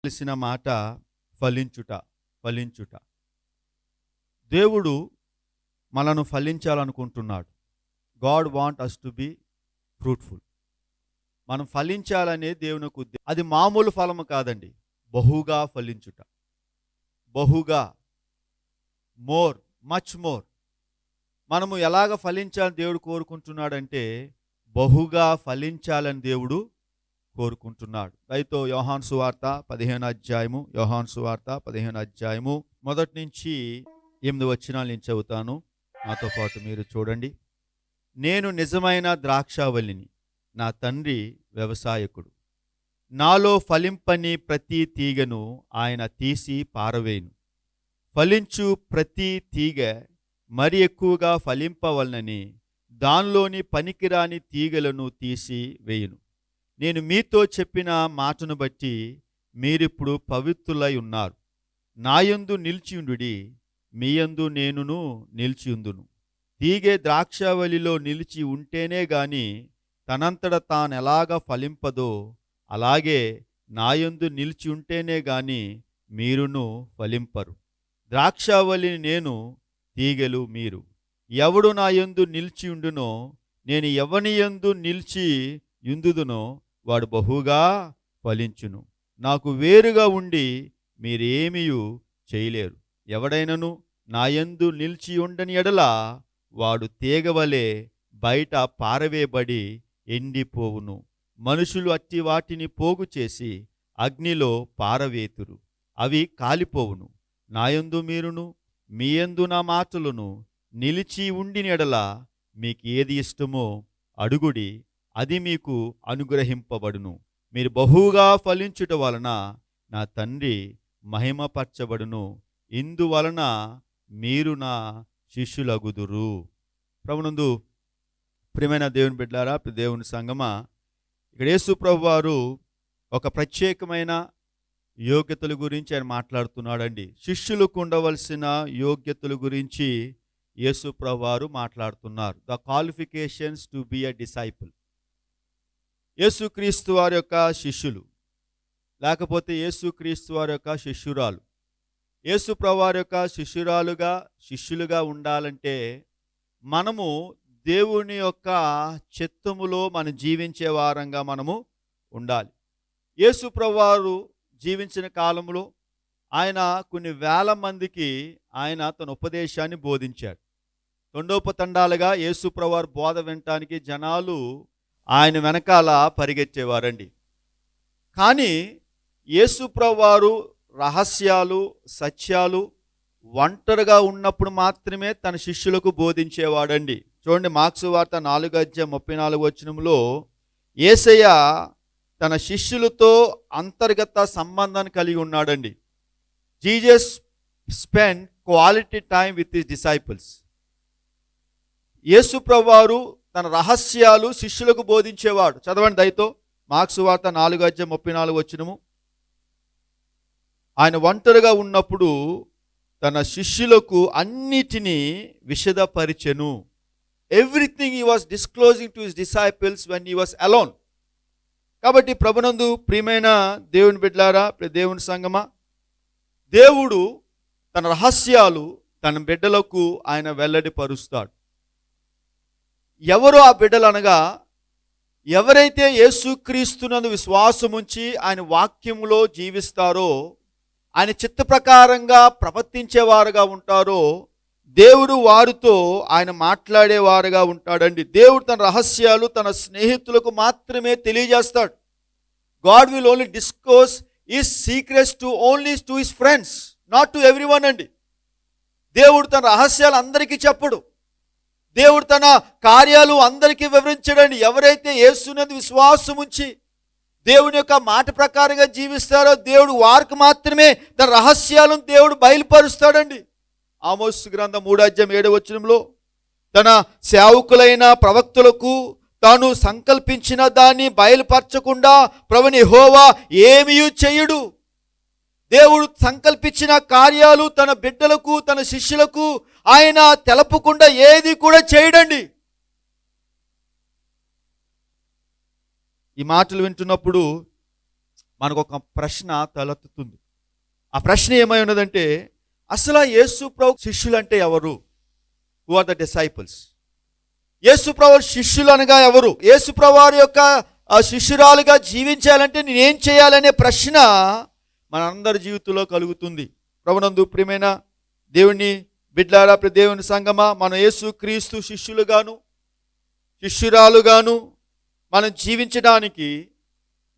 తెలిసిన మాట ఫలించుట ఫలించుట. దేవుడు మనను ఫలించాలనుకుంటున్నాడు. God want us to be fruitful. మనం ఫలించాలనే దేవునికి ఉద్దేశం. అది మామూలు ఫలము కాదండి, బహుగా ఫలించుట. బహుగా, మోర్, మచ్ మోర్. మనము ఎలాగ ఫలించాలని దేవుడు కోరుకుంటున్నాడంటే బహుగా ఫలించాలని దేవుడు కోరుకుంటున్నాడు. అయితే యోహాను సువార్త 15వ అధ్యాయము, యోహాను సువార్త 15వ అధ్యాయము మొదటి నుంచి 8 వచనాలు నేను చెబుతాను. నాతో పాటు మీరు చూడండి. నేను నిజమైన ద్రాక్షావల్లిని, నా తండ్రి వ్యవసాయకుడు. నాలో ఫలింపని ప్రతి తీగను ఆయన తీసి పారవేయును. ఫలించు ప్రతి తీగ మరి ఎక్కువగా ఫలింపవలనని దానిలోని పనికిరాని తీగలను తీసి వేయును. నేను మీతో చెప్పిన మాటను బట్టి మీరిప్పుడు పవిత్రులై ఉన్నారు. నాయందు నిలిచియుండుడి, మీయందు నేనును నిలిచియుందును. తీగె ద్రాక్షావళిలో నిలిచి ఉంటేనే గాని తనంతట తానెలాగ ఫలింపదో, అలాగే నాయందు నిలిచి ఉంటేనే గాని మీరును ఫలింపరు. ద్రాక్షావళిని నేను, తీగెలు మీరు. ఎవడు నాయందు నిలిచియుండునో, నేను ఎవనియందు నిలిచి యుందుదునో వాడు బహుగా ఫలించును. నాకు వేరుగా ఉండి మీరేమియు చేయలేరు. ఎవడైనను నాయందు నిలిచి ఉండని ఎడల వాడు తీగవలే బయట పారవేయబడి ఎండిపోవును. మనుషులు అట్టి వాటిని పోగు చేసి అగ్నిలో పారవేతురు, అవి కాలిపోవును. నాయందు మీరును, మీయందు నా మాటలను నిలిచి ఉండిన ఎడల మీకు ఏది ఇష్టమో అడుగుడి, అది మీకు అనుగ్రహింపబడును. మీరు బహుగా ఫలించుట వలన నా తండ్రి మహిమపరచబడును. ఇందువలన మీరు నా శిష్యులగుదురు. ప్రభునందు ప్రియమైన దేవుని బిడ్డలారా, దేవుని సంగమా, ఇక్కడ యేసు ప్రభు వారు ఒక ప్రత్యేకమైన యోగ్యతల గురించి ఆయన మాట్లాడుతున్నాడండి. శిష్యులకు ఉండవలసిన యోగ్యతల గురించి యేసు ప్రభు వారు మాట్లాడుతున్నారు. The qualifications to be a disciple. యేసుక్రీస్తు వారి యొక్క శిష్యులు, లేకపోతే యేసుక్రీస్తు వారి యొక్క శిష్యురాలు, యేసు ప్రభు వారి యొక్క శిష్యులుగా ఉండాలంటే మనము దేవుని యొక్క చిత్తములో మనం జీవించే వారంగా మనము ఉండాలి. యేసు ప్రభు వారు జీవించిన కాలంలో ఆయన కొన్ని వేల మందికి ఆయన తన ఉపదేశాన్ని బోధించాడు. తండోపతండాలుగా యేసు ప్రభు వారు బోధ వినటానికి జనాలు ఆయన వెనకాల పరిగెత్తేవారండి. కానీ యేసు ప్రభు వారు రహస్యాలు, సత్యాలు ఒంటరిగా ఉన్నప్పుడు మాత్రమే తన శిష్యులకు బోధించేవాడండి. చూడండి, మార్కు వార్త 4:34 యేసయ్య తన శిష్యులతో అంతర్గత సంబంధాన్ని కలిగి ఉన్నాడండి. Jesus spend quality time with his disciples. Yesu ప్రభు వారు తన రహస్యాలు శిష్యులకు బోధించేవాడు. చదవండి దయతో మార్కు వార్త 4:34. ఆయన ఒంటరిగా ఉన్నప్పుడు తన శిష్యులకు అన్నిటినీ విశదపరిచెను. Everything he was disclosing to his disciples when he was alone. కాబట్టి ప్రభునందు ప్రియమైన దేవుని బిడ్డలారా, దేవుని సంగమా, దేవుడు తన రహస్యాలు తన బిడ్డలకు ఆయన వెల్లడిపరుస్తాడు. ఎవరు ఆ బిడ్డలు అనగా, ఎవరైతే యేసుక్రీస్తునందు విశ్వాసముంచి ఆయన వాక్యములో జీవిస్తారో, ఆయన చిత్త ప్రకారంగా ప్రవర్తించేవారుగా ఉంటారో, దేవుడు వారితో ఆయన మాట్లాడేవారుగా ఉంటాడండి. దేవుడు తన రహస్యాలు తన స్నేహితులకు మాత్రమే తెలియజేస్తాడు. God will only disclose his secrets to only to his friends, not to everyone అండి. దేవుడు తన రహస్యాలు అందరికీ చెప్పడు. దేవుడు తన కార్యాలు అందరికీ వివరించడండి. ఎవరైతే యేసునందు విశ్వాసం ఉంచి దేవుని యొక్క మాట ప్రకారంగా జీవిస్తారో దేవుడు వారికి మాత్రమే తన రహస్యాలను దేవుడు బయలుపరుస్తాడండి. ఆమోసు గ్రంథం 3:7 తన సేవకులైన ప్రవక్తలకు తాను సంకల్పించిన దాన్ని బయలుపరచకుండా ప్రభుని యెహోవా ఏమీ చేయడు. దేవుడు సంకల్పించిన కార్యాలు తన బిడ్డలకు తన శిష్యులకు ఆయన తెలపకుండా ఏది కూడా చేయడండి. ఈ మాటలు వింటున్నప్పుడు మనకు ఒక ప్రశ్న తలెత్తుతుంది. ఆ ప్రశ్న ఏమై ఉన్నదంటే, అసలు యేసు ప్రభు శిష్యులు అంటే ఎవరు? Who are the disciples? Yesu ప్రభు శిష్యులు అనగా ఎవరు? యేసు ప్రభు వారి యొక్క శిష్యురాలుగా జీవించాలంటే నేనేం చేయాలనే ప్రశ్న మనందరి జీవితంలో కలుగుతుంది. ప్రభునందు ప్రియమైన దేవుని బిడ్డలారా, దేవుని సంగమా, మన యేసు క్రీస్తు శిష్యులుగాను శిష్యురాలుగాను మనం జీవించడానికి,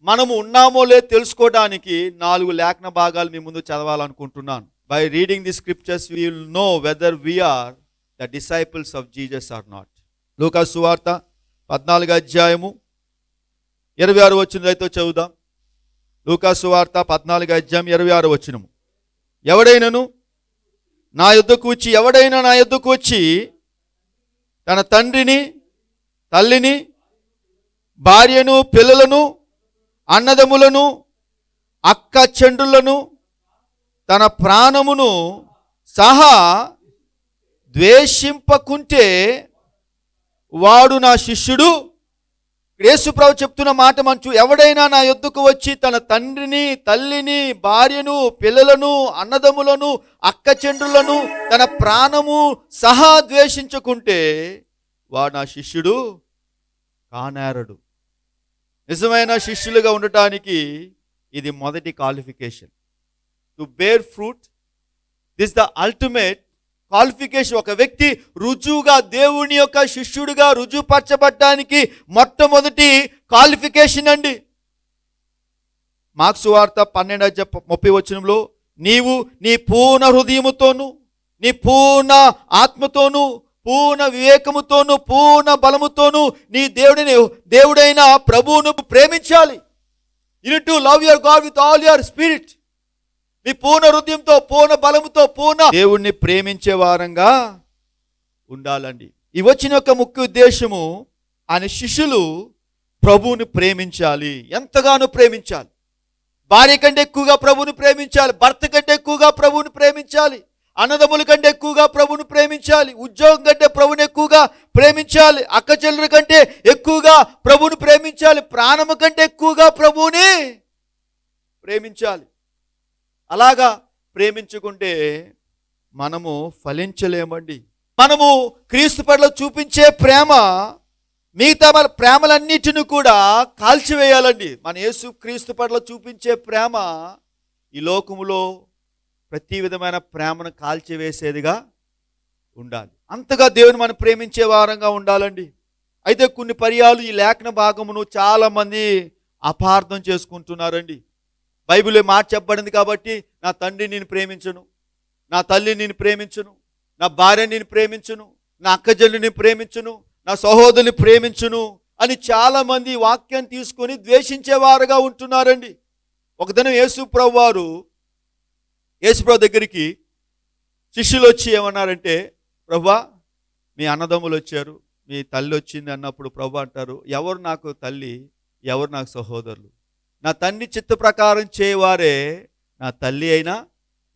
మనము ఉన్నామో లేదో తెలుసుకోవడానికి 4 లేఖన భాగాలు మీ ముందు చదవాలనుకుంటున్నాను. By reading the scriptures we will know whether we are the disciples of Jesus or not. Luka సువార్త 14వ అధ్యాయము 26వ వచనంతో చదువుదాం. లూకా సువార్త 14వ అధ్యాయం 26వ వచనము. ఎవడైనా నా యొద్దకు వచ్చి తన తండ్రిని, తల్లిని, భార్యను, పిల్లలను, అన్నదమ్ములను, అక్క చెండ్రులను, తన ప్రాణమును సహా ద్వేషింపకుంటే వాడు నా శిష్యుడు. యేసుప్రభు చెప్తున్న మాట మంచు, ఎవడైనా నా యొద్దకు వచ్చి తన తండ్రిని, తల్లిని, భార్యను, పిల్లలను, అన్నదమ్ములను, అక్క చెండ్రులను, తన ప్రాణము సహా ద్వేషించుకుంటే వాడు నా శిష్యుడు కానేరడు. నిజమైన శిష్యులుగా ఉండటానికి ఇది మొదటి qualification. To bear fruit, this the ultimate qualification. ఒక వ్యక్తి రుజువుగా దేవుని యొక్క శిష్యుడిగా రుజువుపరచబడటానికి మొట్టమొదటి క్వాలిఫికేషన్ అండి. మార్కు సువార్త 12:30 నీవు నీ పూర్ణ హృదయముతోను, నీ పూర్ణ ఆత్మతోను, పూర్ణ వివేకముతోను, పూర్ణ బలముతోను నీ దేవుడైన ప్రభువును ప్రేమించాలి. You need to love your God with all your spirit. నీ పూర్ణ హృదయంతో, పూర్ణ బలముతో, పూర్ణ దేవుణ్ణి ప్రేమించే వారంగా ఉండాలండి. ఈ వచ్చిన యొక్క ముఖ్య ఉద్దేశము, ఆయన శిష్యులు ప్రభువుని ప్రేమించాలి. ఎంతగానో ప్రేమించాలి. భార్య కంటే ఎక్కువగా ప్రభువుని ప్రేమించాలి. భర్త కంటే ఎక్కువగా ప్రభువుని ప్రేమించాలి. అన్నదమ్ముల కంటే ఎక్కువగా ప్రభువుని ప్రేమించాలి. ఉద్యోగం కంటే ప్రభువుని ఎక్కువగా ప్రేమించాలి. అక్క చెల్లెల కంటే ఎక్కువగా ప్రభువుని ప్రేమించాలి. ప్రాణము కంటే ఎక్కువగా ప్రభువుని ప్రేమించాలి. అలాగా ప్రేమించుకుంటే మనము ఫలించలేమండి. మనము క్రీస్తు పట్ల చూపించే ప్రేమ మిగతా ప్రేమలన్నిటిని కూడా కాల్చివేయాలండి. మన యేసు క్రీస్తు పట్ల చూపించే ప్రేమ ఈ లోకములో ప్రతి విధమైన ప్రేమను కాల్చివేసేదిగా ఉండాలి. అంతగా దేవుని మనం ప్రేమించే వారంగా ఉండాలండి. అయితే కొన్ని పర్యాలు ఈ లేఖన భాగమును చాలామంది అపార్థం చేసుకుంటున్నారండి. బైబిల్లో మాట చెప్పబడింది కాబట్టి నా తండ్రిని నేను ప్రేమించను, నా తల్లిని నేను ప్రేమించను, నా భార్యని నేను ప్రేమించను, నా అక్కజల్ని నేను ప్రేమించను, నా సహోదరుని ప్రేమించును అని చాలామంది వాక్యాన్ని తీసుకొని ద్వేషించేవారుగా ఉంటున్నారండి. ఒకదినం యేసుప్రభు దగ్గరికి శిష్యులు వచ్చి ఏమన్నారంటే, ప్రభువా మీ అన్నదమ్ములు వచ్చారు, మీ తల్లి వచ్చింది అన్నప్పుడు ప్రభు అంటారు, ఎవరు నాకు తల్లి, ఎవరు నాకు సహోదరులు? నా తండ్రి చిత్త ప్రకారం చేయవారే నా తల్లి అయినా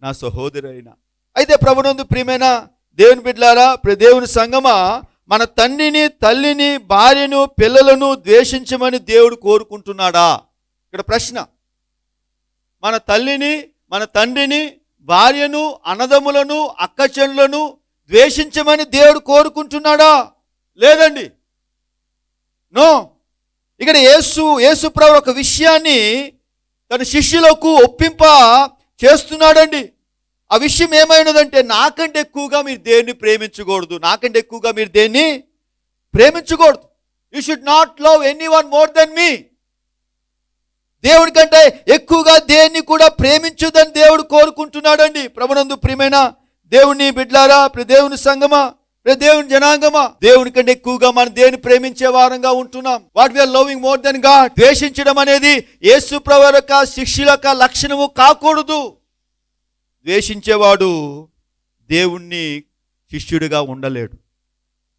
నా సహోదరు అయినా. అయితే ప్రభునందు ప్రియమైన దేవుని బిడ్డలారా, దేవుని సంగమా, మన తండ్రిని, తల్లిని, భార్యను, పిల్లలను ద్వేషించమని దేవుడు కోరుకుంటున్నాడా? ఇక్కడ ప్రశ్న. మన తల్లిని, మన తండ్రిని, భార్యను, అన్నదమ్ములను, అక్కచెల్లులను ద్వేషించమని దేవుడు కోరుకుంటున్నాడా? లేదండి. నో. ఇక్కడ యేసు ప్రభు ఒక విషయాన్ని తన శిష్యులకు ఒప్పింప చేస్తున్నాడండి. ఆ విషయం ఏమైనదంటే, నాకంటే ఎక్కువగా మీరు దేన్ని ప్రేమించకూడదు, నాకంటే ఎక్కువగా మీరు దేన్ని ప్రేమించకూడదు. You should not love anyone more than me. దేవుడి కంటే ఎక్కువగా దేన్ని కూడా ప్రేమించదని దేవుడు కోరుకుంటున్నాడండి. ప్రభునందు ప్రియమైన దేవుని బిడ్డలారా, దేవుని సంగమా, దేవుని జనాంగమా, దేవుని కంటే ఎక్కువగా మనం దేన్ని ప్రేమించే వారంగా ఉంటున్నాం. What we are loving more than God. ద్వేషించడం అనేది యేసు ప్రభువు యొక్క శిష్యుల యొక్క లక్షణము కాకూడదు. ద్వేషించేవాడు దేవుణ్ణి శిష్యుడిగా ఉండలేడు.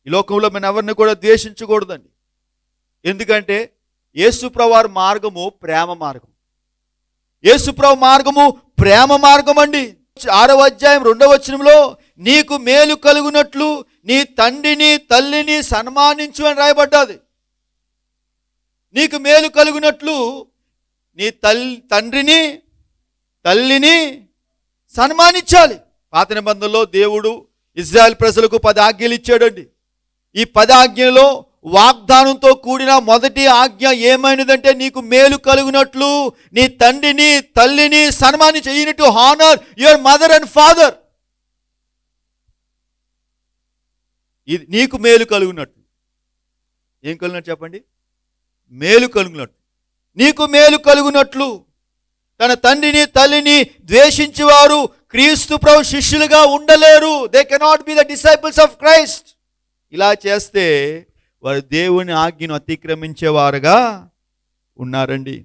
ఈ లోకంలో మనం ఎవరిని కూడా ద్వేషించకూడదండి. ఎందుకంటే యేసుప్రభు మార్గము ప్రేమ మార్గం. యేసుప్రభు మార్గము ప్రేమ మార్గం అండి. 6వ అధ్యాయం 2వ వచనంలో నీకు మేలు కలుగునట్లు నీ తండ్రిని, తల్లిని సన్మానించు అని రాయబడ్డది. నీకు మేలు కలుగునట్లు నీ తండ్రిని తల్లిని సన్మానించాలి. పాత నిబంధనలో దేవుడు ఇజ్రాయెల్ ప్రజలకు 10 ఆజ్ఞలు ఇచ్చాడండి. ఈ 10 ఆజ్ఞలో వాగ్దానంతో కూడిన మొదటి ఆజ్ఞ ఏమైనదంటే, నీకు మేలు కలుగునట్లు నీ తండ్రిని తల్లిని సన్మానించు. You need to honour your mother and father. ఇది నీకు మేలు కలుగునట్లు. ఏం కలుగునట్టు చెప్పండి? మేలు కలుగునట్లు. నీకు మేలు కలుగునట్లు. తన తండ్రిని తల్లిని ద్వేషించేవారు క్రీస్తు ప్రభు శిష్యులుగా ఉండలేరు. They cannot be the disciples of Christ. ఇలా చేస్తే వారు దేవుని ఆజ్ఞను అతిక్రమించేవారుగా ఉన్నారండి.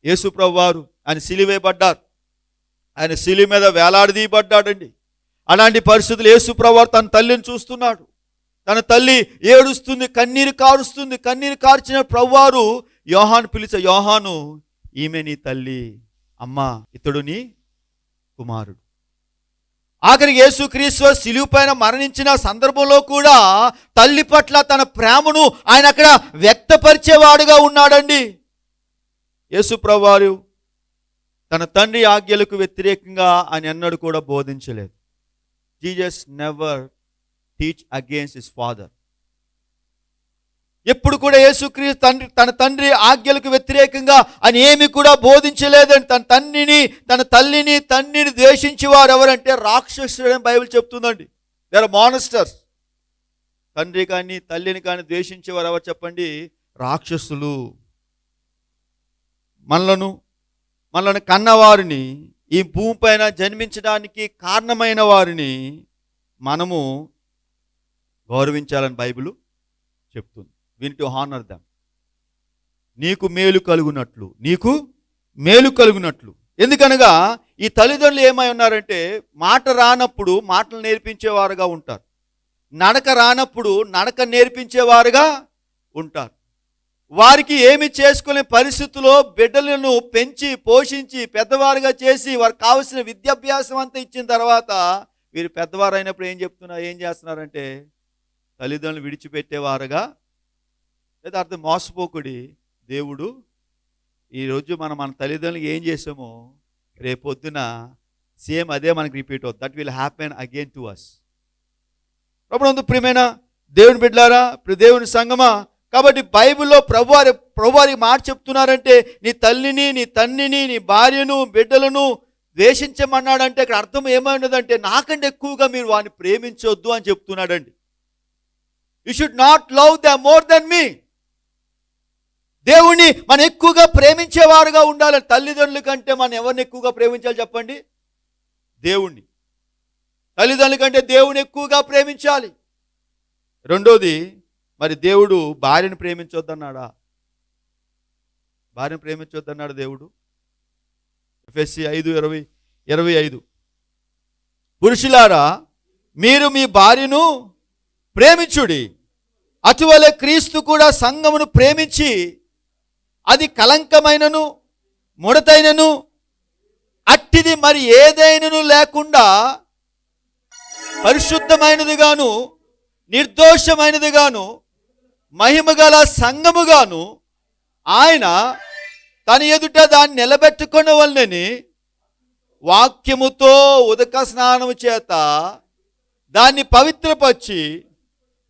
యేసు ప్రభు వారు ఆయన సిలువేయబడ్డారు. ఆయన సిలువ మీద వేలాడదీయబడ్డాడండి. అలాంటి పరిస్థితులు యేసు ప్రభు వారు తన తల్లిని చూస్తున్నాడు. తన తల్లి ఏడుస్తుంది, కన్నీరు కారుస్తుంది. కన్నీరు కార్చిన ప్రభువారు యోహాను పిలిచే, యోహాను, ఈమె నీ తల్లి, అమ్మా ఇతడు నీ కుమారుడు. ఆఖరికి యేసుక్రీస్తు సిలువ పైన మరణించిన సందర్భంలో కూడా తల్లి పట్ల తన ప్రేమను ఆయన అక్కడ వ్యక్తపరిచేవాడుగా ఉన్నాడండి. యేసు ప్రభువారు తన తండ్రి ఆజ్ఞలకు వ్యతిరేకంగా ఆయన ఎన్నడూ కూడా బోధించలేదు. Jesus never teach against his father. ఎప్పుడు కూడా యేసుక్రీస్తు తన తండ్రి ఆజ్ఞలకు వ్యతిరేకంగా అని ఏమి కూడా బోధించలేదని. తన తండ్రిని తన తండ్రిని ద్వేషించేవారు ఎవరంటే రాక్షసుడని బైబిల్ చెప్తుందండి. They are monsters. తండ్రి కానీ తల్లిని కానీ ద్వేషించేవారు ఎవరు చెప్పండి? రాక్షసులు. మనలను కన్నవారిని, ఈ భూమిపైన జన్మించడానికి కారణమైన వారిని మనము గౌరవించాలని బైబిల్ చెప్తుంది. We need to honor them. నీకు మేలు కలుగునట్లు. ఎందుకనగా ఈ తల్లిదండ్రులు ఏమై ఉన్నారంటే, మాట రానప్పుడు మాటలు నేర్పించేవారుగా ఉంటారు. నడక రానప్పుడు నడక నేర్పించేవారుగా ఉంటారు. వారికి ఏమి చేసుకునే పరిస్థితుల్లో బిడ్డలను పెంచి పోషించి పెద్దవారుగా చేసి వారికి కావలసిన విద్యాభ్యాసం అంతా ఇచ్చిన తర్వాత వీరు పెద్దవారు అయినప్పుడు ఏం చేస్తున్నారంటే తల్లిదండ్రులు విడిచిపెట్టేవారుగా, లేదా అర్థం మోసపోకుడి. దేవుడు ఈరోజు మన తల్లిదండ్రులకు ఏం చేసామో రేపొద్దున సేమ్ అదే మనకి రిపీట్ అవుతుంది. That will happen again to us. ప్రభునందు ప్రియమైన దేవుని బిడ్డలారా, దేవుని సంగమా, కాబట్టి బైబిల్లో ప్రభువారి మాట చెప్తున్నారంటే, నీ తల్లిని నీ తండ్రిని నీ భార్యను బిడ్డలను ద్వేషించమన్నాడంటే ఇక్కడ అర్థం ఏమైనదంటే, నాకంటే ఎక్కువగా మీరు వారిని ప్రేమించొద్దు అని చెప్తున్నాడండి. You should not love them more than me. దేవుణ్ణి మనం ఎక్కువగా ప్రేమించేవారుగా ఉండాలి. తల్లిదండ్రుల కంటే మనం ఎవరిని ఎక్కువగా ప్రేమించాలి చెప్పండి? దేవుణ్ణి. తల్లిదండ్రుల కంటే దేవుని ఎక్కువగా ప్రేమించాలి. రెండోది, మరి దేవుడు భార్యను ప్రేమించొద్దన్నాడా? భార్యను ప్రేమించొద్దన్నాడు దేవుడు. ఎఫెసీ 5:25 పురుషులారా మీరు మీ భార్యను ప్రేమించుడి, అటువలే క్రీస్తు కూడా సంఘమును ప్రేమించి అది కలంకమైనను ముడతైనను అట్టిది మరి ఏదైనను లేకుండా పరిశుద్ధమైనదిగాను నిర్దోషమైనదిగాను మహిమగల సంఘముగాను ఆయన తన ఎదుట దాన్ని నిలబెట్టుకొనవలెనని వాక్యముతో ఉదక స్నానము చేత దాన్ని పవిత్రపరిచి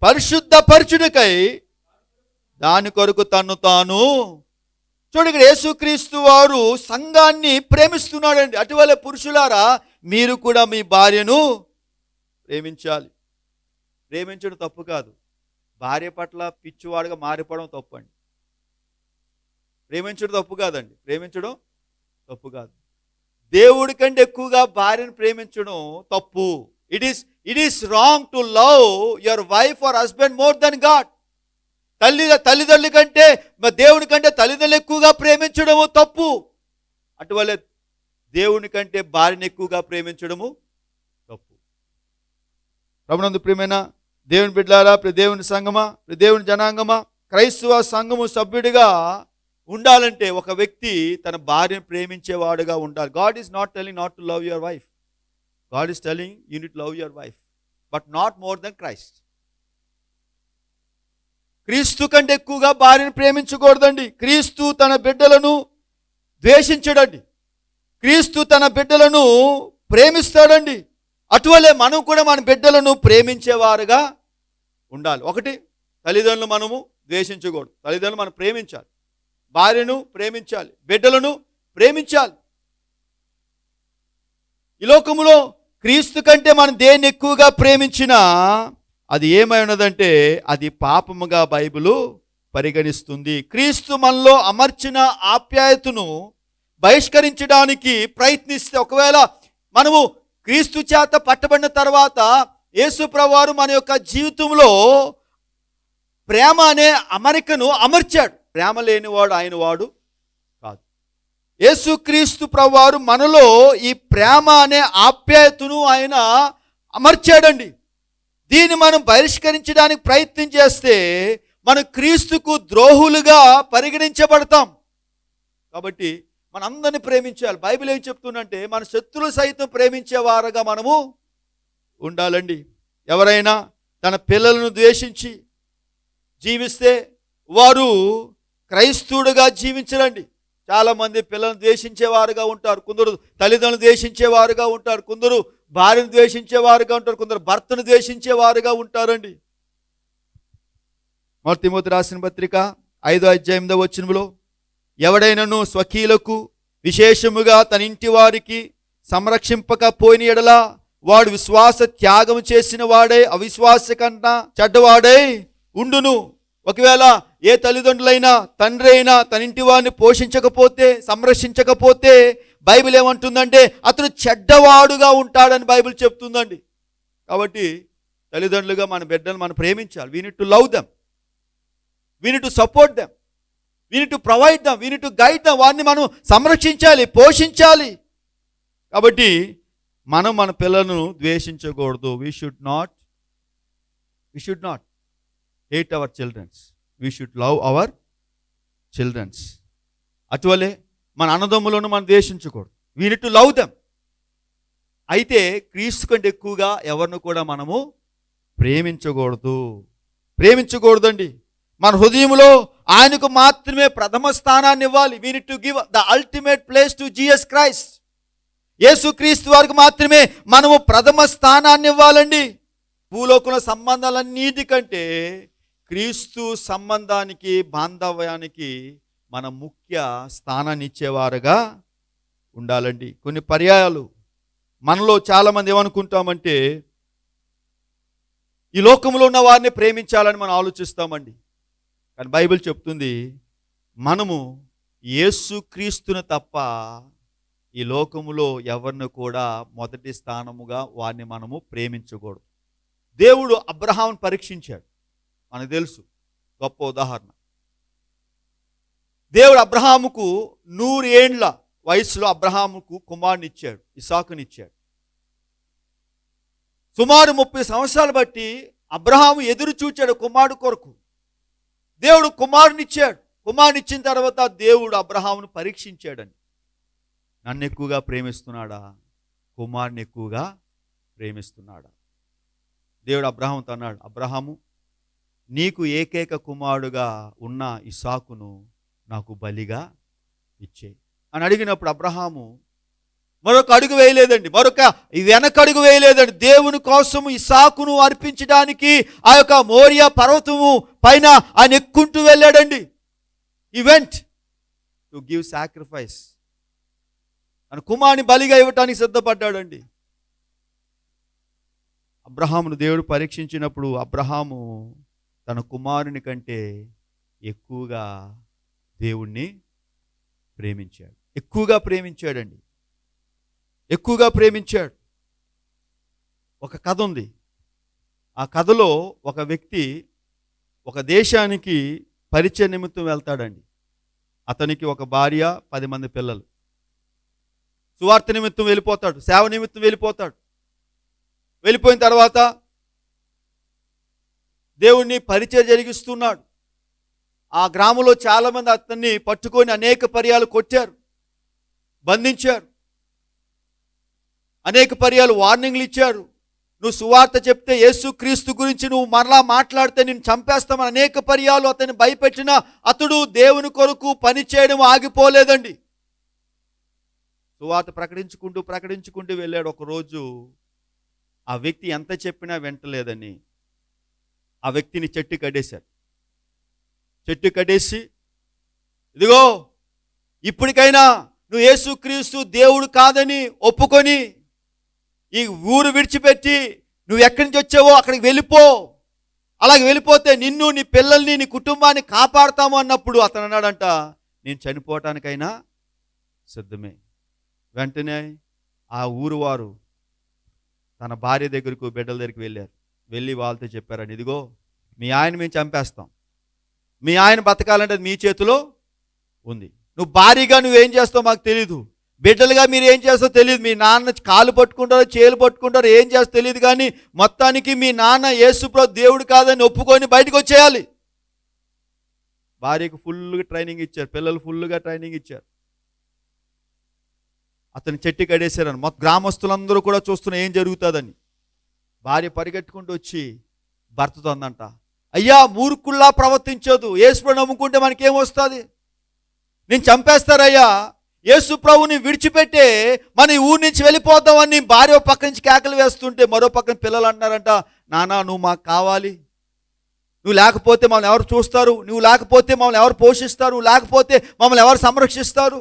పరిశుద్ధపరచుటకై దాని కొరకు తన్ను తాను. చూడండి, ఇక్కడ యేసుక్రీస్తు వారు సంఘాన్ని ప్రేమిస్తున్నాడండి. అటువలే పురుషులారా మీరు కూడా మీ భార్యను ప్రేమించాలి. ప్రేమించడం తప్పు కాదు. భార్య పట్ల పిచ్చివాడుగా మారిపోవడం తప్పండి. ప్రేమించడం తప్పు కాదండి. ప్రేమించడం తప్పు కాదు. దేవుడి కంటే ఎక్కువగా భార్యను ప్రేమించడం తప్పు. It is wrong to love your wife or husband more than God. తల్లిదండ్రుల కంటే దేవుని కంటే తల్లిదండ్రులు ఎక్కువగా ప్రేమించడము తప్పు. అటువలే దేవుని కంటే భార్యను ఎక్కువగా ప్రేమించడము తప్పు. ప్రభునందు ప్రియమైన దేవుని బిడ్డలారా, దేవుని సంఘమా, దేవుని జనాంగమా, క్రైస్తవ సంఘము సభ్యుడిగా ఉండాలంటే ఒక వ్యక్తి తన భార్యను ప్రేమించేవాడుగా ఉండాలి. God is not telling not to love your wife. God is telling you need to love your wife, but not more than Christ. క్రీస్తు కంటే ఎక్కువగా భార్యను ప్రేమించకూడదండి. క్రీస్తు తన బిడ్డలను ద్వేషించడండి. క్రీస్తు తన బిడ్డలను ప్రేమిస్తాడండి. అటువలే మనం కూడా మన బిడ్డలను ప్రేమించేవారుగా ఉండాలి. ఒకటి, తల్లిదండ్రులు మనము ద్వేషించకూడదు. తల్లిదండ్రులు మనం ప్రేమించాలి, భార్యను ప్రేమించాలి, బిడ్డలను ప్రేమించాలి. ఈ లోకములో క్రీస్తు కంటే మనం దేన్ని ఎక్కువగా ప్రేమించినా అది ఏమై ఉన్నదంటే అది పాపముగా బైబిలు పరిగణిస్తుంది. క్రీస్తు మనలో అమర్చిన ఆప్యాయతను బహిష్కరించడానికి ప్రయత్నిస్తే, ఒకవేళ మనము క్రీస్తు చేత పట్టబడిన తర్వాత యేసు ప్రభువారు మన యొక్క జీవితంలో ప్రేమ అనే అమరికను అమర్చాడు. ప్రేమ లేనివాడు ఆయన వాడు కాదు. యేసుక్రీస్తు ప్రభువారు మనలో ఈ ప్రేమ అనే ఆప్యాయతను ఆయన అమర్చాడండి. దీన్ని మనం బహిష్కరించడానికి ప్రయత్నం చేస్తే మనం క్రీస్తుకు ద్రోహులుగా పరిగణించబడతాం. కాబట్టి మనందరినీ ప్రేమించాలి. బైబిల్ ఏం చెప్తుందంటే మన శత్రువులు సైతం ప్రేమించేవారుగా మనము ఉండాలండి. ఎవరైనా తన పిల్లలను ద్వేషించి జీవిస్తే వారు క్రైస్తవుడుగా జీవించరండి. చాలామంది పిల్లలను ద్వేషించేవారుగా ఉంటారు, కొందరు తల్లిదండ్రులు ద్వేషించేవారుగా ఉంటారు, కొందరు భార్యను ద్వేషించేవారుగా ఉంటారు, కొందరు భర్తను ద్వేషించేవారుగా ఉంటారండి. మొదటి తిమోతి రాసిన పత్రిక 5వ అధ్యాయం 8వ వచనంలో, ఎవడైనను స్వకీయులకు విశేషముగా తన ఇంటి వారికి సంరక్షింపకపోయిన ఎడల వాడు విశ్వాస త్యాగం చేసిన వాడే అవిశ్వాస కన్నా చెడ్డవాడై ఉండును. ఒకవేళ ఏ తల్లిదండ్రులైనా తండ్రి అయినా తన ఇంటి వారిని పోషించకపోతే, సంరక్షించకపోతే బైబిల్ ఏమంటుందంటే అతను చెడ్డవాడుగా ఉంటాడని బైబిల్ చెప్తుందండి. కాబట్టి తల్లిదండ్రులుగా మన బిడ్డలు మనం ప్రేమించాలి. We need to love them, we need to support them, we need to provide them, we need to guide them. వారిని మనం సంరక్షించాలి, పోషించాలి. కాబట్టి మనం మన పిల్లలను ద్వేషించకూడదు. We should not hate our children. We should love our children. అటువలే మన అన్నదమ్ములను మనం ద్వేషించకూడదు. We need to love them. అయితే క్రీస్తు కంటే ఎక్కువగా ఎవరిని కూడా మనము ప్రేమించకూడదండి. మన హృదయంలో ఆయనకు మాత్రమే ప్రథమ స్థానాన్ని ఇవ్వాలి. We need to give the ultimate place to Jesus Christ. యేసుక్రీస్తు వారికి మాత్రమే మనము ప్రథమ స్థానాన్ని ఇవ్వాలండి. భూలోకంలో సంబంధాలన్నిటికంటే క్రీస్తు సంబంధానికి, బాంధవ్యానికి మన ముఖ్య స్థానాన్ని ఇచ్చేవారుగా ఉండాలండి. కొన్ని పర్యాయాలు మనలో చాలామంది ఏమనుకుంటామంటే ఈ లోకంలో ఉన్న వారిని ప్రేమించాలని మనం ఆలోచిస్తామండి. కానీ బైబిల్ చెప్తుంది మనము యేసుక్రీస్తును తప్ప ఈ లోకములో ఎవరిని కూడా మొదటి స్థానముగా వారిని మనము ప్రేమించకూడదు. దేవుడు అబ్రహామును పరీక్షించాడు, మనకు తెలుసు, గొప్ప ఉదాహరణ. దేవుడు అబ్రహాముకు 100 ఏండ్ల వయసులో అబ్రహాముకు కుమారునిచ్చాడు, ఇస్సాకునిచ్చాడు. సుమారు 30 సంవత్సరాలు బట్టి అబ్రహాము ఎదురు చూచాడు కుమారుడు కొరకు. దేవుడు కుమారునిచ్చాడు. కుమారునిచ్చిన తర్వాత దేవుడు అబ్రహామును పరీక్షించాడండి. నన్ను ఎక్కువగా ప్రేమిస్తున్నాడా, కుమారుని ఎక్కువగా ప్రేమిస్తున్నాడా? దేవుడు అబ్రహాముతో అన్నాడు, అబ్రహాము, నీకు ఏకైక కుమారుడుగా ఉన్న ఇస్సాకును నాకు బలిగా ఇచ్చేయి అని అడిగినప్పుడు అబ్రహాము మరొక అడుగు వేయలేదండి, వెనకడుగు వేయలేదండి. దేవుని కోసము ఇస్సాకును అర్పించడానికి ఆ యొక్క మోరియా పర్వతము పైన ఆయన ఎక్కుంటూ వెళ్ళాడండి. He went to give sacrifice. తన కుమారుని బలిగా ఇవ్వటానికి సిద్ధపడ్డాడండి. అబ్రహామును దేవుడు పరీక్షించినప్పుడు అబ్రహాము తన కుమారుని కంటే ఎక్కువగా దేవుణ్ణి ప్రేమించాడు. ఎక్కువగా ప్రేమించాడు. ఒక కథ ఉంది. ఆ కథలో ఒక వ్యక్తి ఒక దేశానికి పరిచయ నిమిత్తం వెళ్తాడండి. అతనికి ఒక భార్య, 10 మంది పిల్లలు. సువార్త నిమిత్తం వెళ్ళిపోతాడు, సేవ నిమిత్తం వెళ్ళిపోతాడు. వెళ్ళిపోయిన తర్వాత దేవుణ్ణి పరిచయం జరిగిస్తున్నాడు. ఆ గ్రామంలో చాలామంది అతన్ని పట్టుకొని అనేక పర్యాలు కొట్టారు, బంధించారు, అనేక పర్యాలు వార్నింగ్లు ఇచ్చారు. నువ్వు సువార్త చెప్తే, యేసుక్రీస్తు గురించి నువ్వు మరలా మాట్లాడితే నేను చంపేస్తామని అనేక పర్యాలు అతన్ని భయపెట్టిన అతడు దేవుని కొరకు పని చేయడం ఆగిపోలేదండి. సువార్త ప్రకటించుకుంటూ వెళ్ళాడు. ఒకరోజు ఆ వ్యక్తి ఎంత చెప్పినా వింటలేదని ఆ వ్యక్తిని చెట్టు కట్టేశారు. చెట్టు కట్టేసి, ఇదిగో ఇప్పటికైనా నువ్వు యేసుక్రీస్తు దేవుడు కాదని ఒప్పుకొని ఈ ఊరు విడిచిపెట్టి నువ్వు ఎక్కడి నుంచి వచ్చావో అక్కడికి వెళ్ళిపో. అలాగే వెళ్ళిపోతే నిన్ను, నీ పిల్లల్ని, నీ కుటుంబాన్ని కాపాడుతాము అన్నప్పుడు అతను అన్నాడంట, నేను చనిపోవటానికైనా సిద్ధమే. వెంటనే ఆ ఊరు వారు తన భార్య దగ్గరకు, బిడ్డల దగ్గరికి వెళ్ళారు. వెళ్ళి వాళ్ళతో చెప్పారని, ఇదిగో మీ ఆయన మేము చంపేస్తాం, మీ ఆయన బతకాలంటే మీ చేతిలో ఉంది. నువ్వు భార్యగా నువ్వేం చేస్తావు మాకు తెలీదు, బిడ్డలుగా మీరు ఏం చేస్తారో తెలియదు, మీ నాన్న కాలు పట్టుకుంటారో చేలు పట్టుకుంటారో ఏం చేస్తారో తెలియదు, కానీ మొత్తానికి మీ నాన్న యేసుప్రభు దేవుడు కాదని ఒప్పుకొని బయటకు వచ్చేయాలి. భార్యకు ఫుల్గా ట్రైనింగ్ ఇచ్చారు, పిల్లలు ఫుల్గా ట్రైనింగ్ ఇచ్చారు. అతను చెట్టు కడేశారని మొత్తం గ్రామస్తులందరూ కూడా చూస్తున్నా ఏం జరుగుతుందని. భార్య పరిగెట్టుకుంటూ వచ్చి భర్తతో అందంట, అయ్యా మూర్ఖుల్లా ప్రవర్తించదు, యేసుప్రభు నమ్ముకుంటే మనకేమొస్తుంది, నేను చంపేస్తారయ్యా, యేసు ప్రభుని విడిచిపెట్టే మన ఈ ఊరి నుంచి వెళ్ళిపోతామని భార్య పక్క నుంచి కేకలు వేస్తుంటే మరో పక్కన పిల్లలు అంటున్నారంట, నానా నువ్వు మాకు కావాలి, నువ్వు లేకపోతే మమ్మల్ని ఎవరు చూస్తారు, నువ్వు లేకపోతే మమ్మల్ని ఎవరు పోషిస్తారు, నువ్వు లేకపోతే మమ్మల్ని ఎవరు సంరక్షిస్తారు,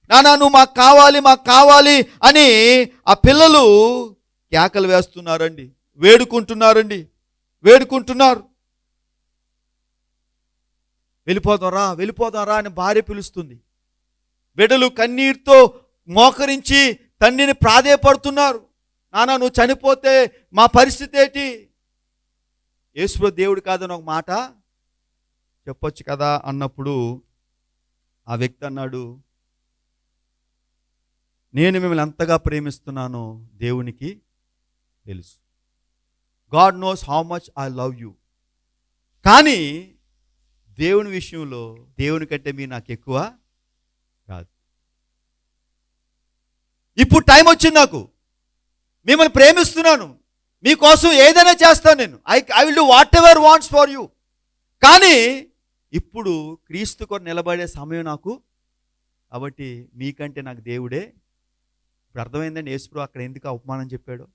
నానా నువ్వు మాకు కావాలి అని ఆ పిల్లలు కేకలు వేస్తున్నారండి, వేడుకుంటున్నారు. వెళ్ళిపోదాం రా అని భార్య పిలుస్తుంది. బిడ్డలు కన్నీరుతో మోకరించి తండ్రిని ప్రాధేయపడుతున్నారు, నాన్న నువ్వు చనిపోతే మా పరిస్థితి ఏంటి, యేసుప్రభు దేవుడు కాదని ఒక మాట చెప్పొచ్చు కదా అన్నప్పుడు ఆ వ్యక్తి అన్నాడు, నేను మిమ్మల్ని ఎంతగా ప్రేమిస్తున్నానో దేవునికి తెలుసు, God knows how much I love you, కానీ దేవుని విషయంలో దేవుని కంటే మీరు నాకు ఎక్కువ కాదు. ఇప్పుడు టైం వచ్చింది, నాకు మిమ్మల్ని ప్రేమిస్తున్నాను, మీకోసం ఏదైనా చేస్తాను, నేను I will do what ever wants for you, కానీ ఇప్పుడు క్రీస్తు కొరకు నిలబడే సమయం నాకు, కాబట్టి మీకంటే నాకు దేవుడే. ఇప్పుడు అర్థమైందండి యేసుప్రభు అక్కడ ఎందుకు ఉపమానం చెప్పాడు.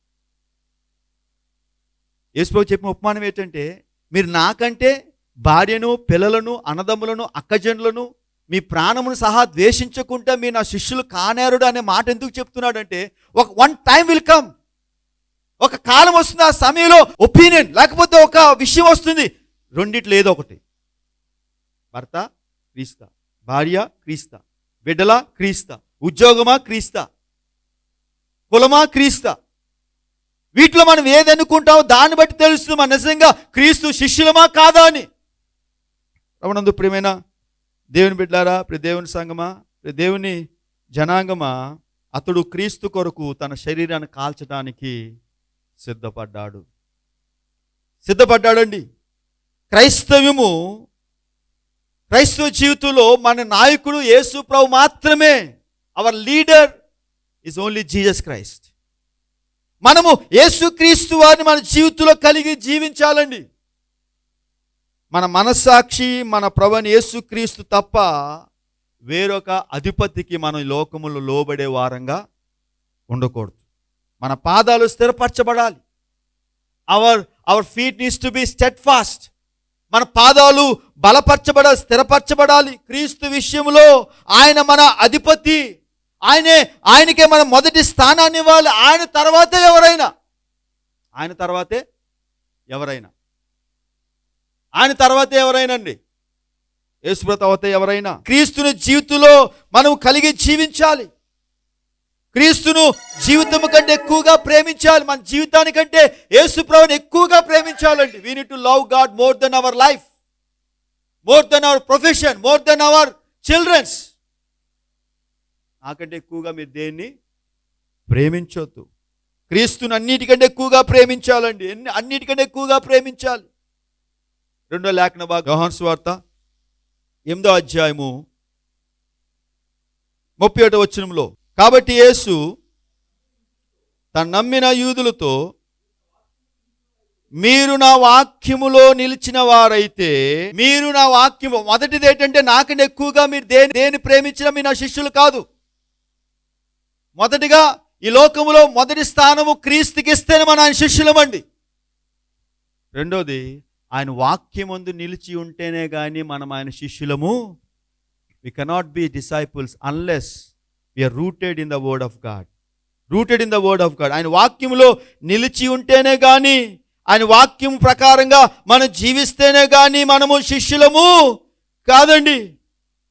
యేసుప్రభు చెప్పిన ఉపమానం ఏంటంటే, మీరు నాకంటే భార్యను, పిల్లలను, అన్నదమ్ములను, అక్కజనులను, మీ ప్రాణమును సహా ద్వేషించకుండా మీరు నా శిష్యులు కానేరుడు అనే మాట ఎందుకు చెప్తున్నాడంటే, వన్ టైం విల్ కమ్, ఒక కాలం వస్తుంది, ఆ సమయంలో ఒపీనియన్ లేకపోతే ఒక విషయం వస్తుంది, రెండిట్లో ఏదో ఒకటి, భర్త క్రీస్తా, భార్య క్రీస్తా, బిడ్డల క్రీస్తా, ఉద్యోగమా క్రీస్తా, కులమా క్రీస్తా, వీటిలో మనం ఏది అనుకుంటామో దాన్ని బట్టి తెలుస్తుంది మన నిజంగా క్రీస్తు శిష్యులమా కాదా అని. రమణందు ప్రియమైన దేవుని బిడ్డారా, దేవుని సంగమా, దేవుని జనాంగమా, అతడు క్రీస్తు కొరకు తన శరీరాన్ని కాల్చడానికి సిద్ధపడ్డాడండి. క్రైస్తవ జీవితంలో మన నాయకుడు యేసు ప్రభు మాత్రమే. Our leader is only Jesus Christ. మనము యేసుక్రీస్తు వారిని మన జీవితంలో కలిగి జీవించాలండి. మన మనస్సాక్షి మన ప్రభువైన యేసుక్రీస్తు తప్ప వేరొక అధిపతికి మనం లోకములో లోబడే వారంగా ఉండకూడదు. మన పాదాలు స్థిరపరచబడాలి. Our feet needs to be steadfast. మన పాదాలు బలపరచబడాలి, స్థిరపరచబడాలి. క్రీస్తు విషయంలో ఆయన మన అధిపతి, ఆయనకే మనం మొదటి స్థానాన్ని ఇవ్వాలి. ఆయన తర్వాతే ఎవరైనా అండి. యేసుప్రభు తర్వాత ఎవరైనా. క్రీస్తుని జీవితంలో మనం కలిగి జీవించాలి. క్రీస్తును జీవితం కంటే ఎక్కువగా ప్రేమించాలి. మన జీవితానికంటే యేసుప్రభుని ఎక్కువగా ప్రేమించాలండి. We need to love God more than our life, more than our profession, more than our childrens. నాకంటే ఎక్కువగా మీరు దేన్ని ప్రేమించొద్దు. క్రీస్తుని అన్నిటికంటే ఎక్కువగా ప్రేమించాలండి, అన్నిటికంటే ఎక్కువగా ప్రేమించాలి. 2వ లేఖన భాగం యోహాను సువార్త 8వ అధ్యాయము 31వ వచనంలో, కాబట్టి యేసు తను నమ్మిన యూదులతో, మీరు నా వాక్యములో నిలిచిన వారైతే, మీరు నా వాక్యము, మొదటిది ఏంటంటే నాకంటే ఎక్కువగా మీరు దేని ప్రేమించినా మీరు నా శిష్యులు కాదు. మొదటిగా ఈ లోకములో మొదటి స్థానము క్రీస్తుకి ఇస్తేనే మన ఆయన శిష్యులమండి. రెండోది, ఆయన వాక్యమందు నిలిచి ఉంటేనే కానీ మనం ఆయన శిష్యులము. We cannot be disciples unless we are rooted in the word of God. Rooted in the word of God. ఆయన వాక్యములో నిలిచి ఉంటేనే కానీ, ఆయన వాక్యం ప్రకారంగా మనం జీవిస్తేనే కానీ మనము శిష్యులము కాదండి.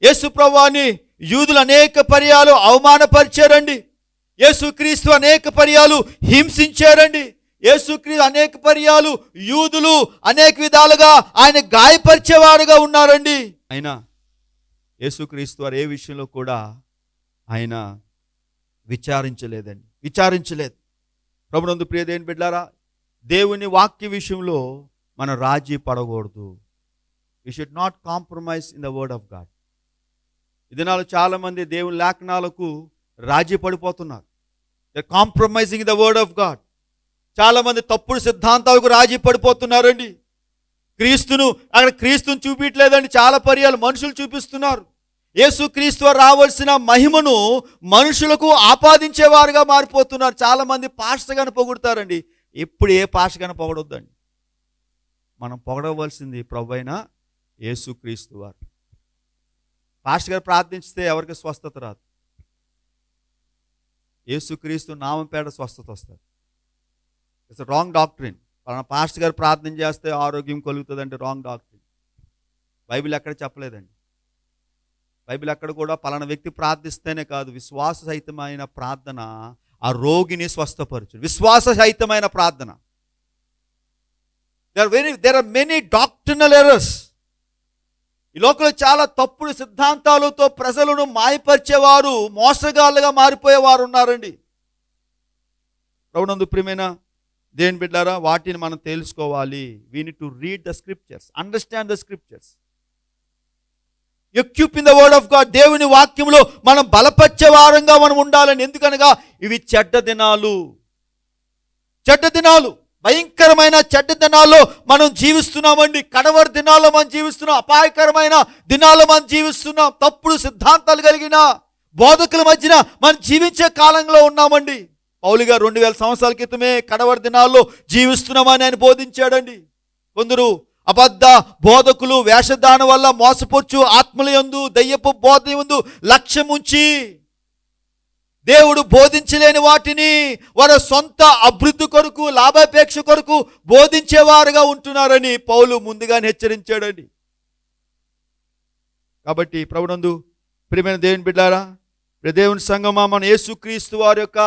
యేసు ప్రభువుని యూదులు అనేక పర్యాలు అవమానపరిచారండి. యేసుక్రీస్తు అనేక పర్యాలు హింసించారండి. యేసుక్రీస్తు అనేక పర్యాలు యూదులు అనేక విధాలుగా ఆయన గాయపరిచేవారుగా ఉన్నారండి. అయినా యేసుక్రీస్తు వారు ఏ విషయంలో కూడా ఆయన విచారించలేదు. ప్రభునందు ప్రియ దేవుని బిడ్డలారా, దేవుని వాక్య విషయంలో మనం రాజీ పడకూడదు. We should not compromise in the word of God. ఈ దినాలు చాలామంది దేవుని లేఖనాలకు రాజీ పడిపోతున్నారు. They compromising the word of God. చాలామంది తప్పుడు సిద్ధాంతాలకు రాజీ పడిపోతున్నారండి. క్రీస్తుని చూపించలేదండి. చాలా పర్యాలు మనుషులు చూపిస్తున్నారు. యేసుక్రీస్తు వారు రావాల్సిన మహిమను మనుషులకు ఆపాదించేవారుగా మారిపోతున్నారు. చాలామంది పాస్టర్ గాని పొగుడతారండి. ఎప్పుడు ఏ పాస్టర్ గాని పొగడొద్దండి. మనం పొగడవలసింది ప్రభువైన యేసుక్రీస్తు వారు. పాస్టర్ గారు ప్రార్థించితే ఎవరికి స్వస్థత రాదు. యేసుక్రీస్తు నామం పేడ స్వస్థత వస్తుంది. It's wrong doctrine. పలానా పాస్టర్ గారు ప్రార్థన చేస్తే ఆరోగ్యం కలుగుతుంది అంటే రాంగ్ డాక్ట్రిన్. బైబిల్ ఎక్కడ చెప్పలేదండి. బైబిల్ ఎక్కడ కూడా పలానా వ్యక్తి ప్రార్థిస్తేనే కాదు, విశ్వాస సహితమైన ప్రార్థన ఆ రోగిని స్వస్థపరచు. విశ్వాస సహితమైన ప్రార్థన. There are many doctrinal errors. ఈ లోకంలో చాలా తప్పుడు సిద్ధాంతాలతో ప్రజలను మాయపరిచేవారు, మోసగాళ్ళుగా మారిపోయేవారు ఉన్నారండి. ప్రభునందు ప్రియమైన దేవుని బిడ్డలారా, వాటిని మనం తెలుసుకోవాలి. We need to read the scriptures, understand the scriptures, equip in the word of God. దేవుని వాక్యంలో మనం బలపరిచేవారంగా మనం ఉండాలని. ఎందుకనగా ఇవి చెడ్డ దినాలు, భయంకరమైన చెడ్డ దినాల్లో మనం జీవిస్తున్నామండి. కడవరి దినాల్లో మనం జీవిస్తున్నాం. అపాయకరమైన దినాల్లో మనం జీవిస్తున్నాం. తప్పుడు సిద్ధాంతాలు కలిగిన బోధకుల మధ్యన మనం జీవించే కాలంలో ఉన్నామండి. పౌలు గారు 2000 సంవత్సరాల క్రితమే కడవరి దినాల్లో జీవిస్తున్నామని ఆయన బోధించాడండి. కొందరు అబద్ధ బోధకులు వేషధానం వల్ల మోసపొచ్చు ఆత్మల యందు దయ్యపు బోధ యందు లక్ష్యముంచి దేవుడు బోధించలేని వాటిని వారి సొంత అభివృద్ధి కొరకు, లాభాపేక్ష కొరకు బోధించేవారుగా ఉంటున్నారని పౌలు ముందుగానే హెచ్చరించాడండి. కాబట్టి ప్రభునందు ప్రియమైన దేవుని బిడ్డలారా, దేవుని సంగమా, మన యేసుక్రీస్తు వారి యొక్క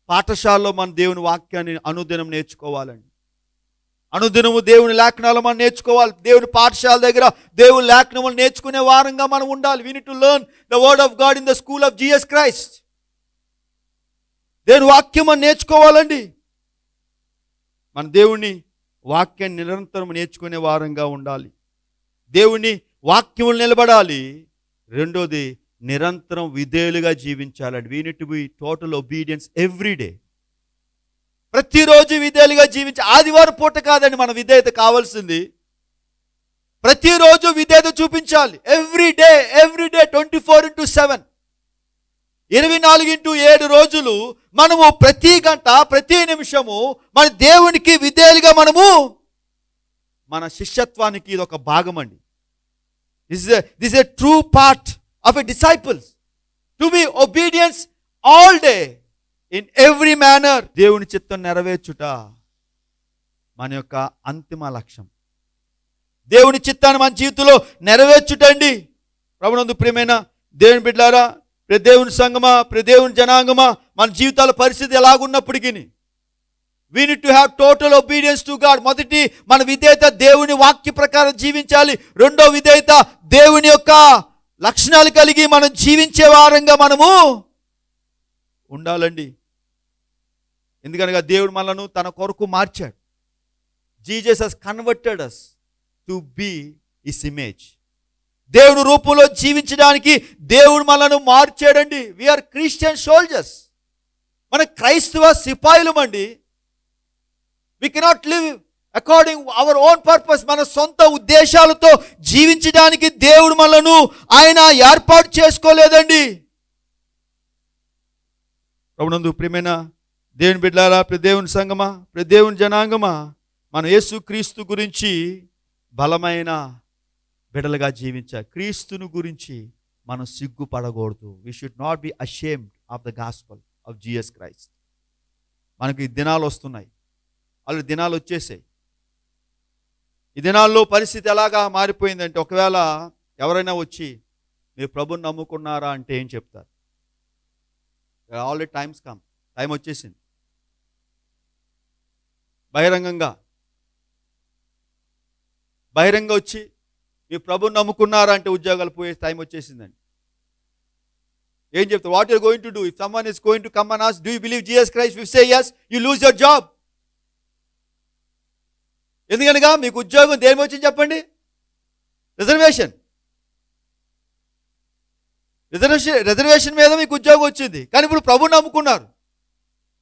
పాఠశాలలో మన దేవుని వాక్యాన్ని అనుదినం నేర్చుకోవాలండి. అనుదినము దేవుని లేఖనాలు మనం నేర్చుకోవాలి. దేవుని పాఠశాల దగ్గర దేవుని లేఖనములు నేర్చుకునే వారంగా మనం ఉండాలి. We need to learn the word of God in the school of Jesus Christ. దేవుని వాక్యం మనం నేర్చుకోవాలండి. మన దేవుని వాక్యాన్ని నిరంతరం నేర్చుకునే వారంగా ఉండాలి. దేవుని వాక్యములు నిలబడాలి. రెండోది, నిరంతరం విధేయులుగా జీవించాలండి. We need to be total obedience every day. ప్రతిరోజు విధేయులుగా జీవించి, ఆదివారం పూట కాదండి మన విధేయత కావాల్సింది. ప్రతిరోజు విధేయత చూపించాలి. ఎవ్రీ డే 24/7, 24/7 రోజులు మనము ప్రతి గంట, ప్రతి నిమిషము మన దేవునికి విధేయులుగా మనము మన శిష్యత్వానికి ఇది ఒక భాగం అండి. This is a true part of a disciples, to be obedience all day in every manner. దేవుని చిత్తం నెరవేర్చుట మన యొక్క అంతిమ లక్ష్యం. దేవుని చిత్తాన్ని మన జీవితంలో నెరవేర్చుటండి. ప్రభునందు ప్రియమైన దేవుని బిడ్డలారా, దేవుని సంగమా, దేవుని జనాంగమా, మన జీవితాల పరిస్థితి ఎలాగున్నప్పటికీ we need to have total obedience to God. మొదటి మన విధేయత దేవుని వాక్య ప్రకారం జీవించాలి. రెండో విధేయత దేవుని యొక్క లక్షణాలు కలిగి మనం జీవించే వారంగా మనము ఉండాలండి. ఎందుకనగా దేవుడు మనలను తన కొరకు మార్చాడు. Jesus has converted us to be his image. దేవుని రూపంలో జీవించడానికి దేవుడు మనలను మార్చాడండి. we are Christian soldiers. మన క్రైస్తవ సిపాయిలమండి. we cannot live according our own purpose. మన సొంత ఉద్దేశాలతో జీవించడానికి దేవుడు మనలను ఆయన ఏర్పాటు చేసుకోలేదండి. ప్రభునందు ప్రియమైన దేవుని బిడ్డలారా, దేవుని సంగమా, దేవుని జనాంగమా, మనం యేసుక్రీస్తు గురించి బలమైన బిడ్డలుగా జీవించాలి. క్రీస్తుని గురించి మనం సిగ్గుపడకూడదు. We should not be ashamed of the gospel of Jesus Christ. మనకి దినాలు వస్తున్నాయి, వాళ్ళు దినాలు వచ్చేసాయి. ఈ దినాల్లో పరిస్థితి ఎలాగా మారిపోయిందంటే, ఒకవేళ ఎవరైనా వచ్చి మీరు ప్రభుని నమ్ముకున్నారా అంటే ఏం చెప్తారు? ఆల్రెడీ టైం వచ్చేసింది. బహిరంగంగా వచ్చి మీరు ప్రభుని నమ్ముకున్నారా అంటే ఉద్యోగాలు పోయే టైం వచ్చేసిందండి. ఏం చెప్తారు? What you're going to do if someone is going to come and ask, do you believe Jesus Christ? You say yes, you lose your job. ఎందుకనగా మీకు ఉద్యోగం దేని వచ్చింది చెప్పండి? రిజర్వేషన్ మీద మీకు ఉద్యోగం వచ్చింది. కానీ ఇప్పుడు ప్రభుని నమ్ముకున్నారు.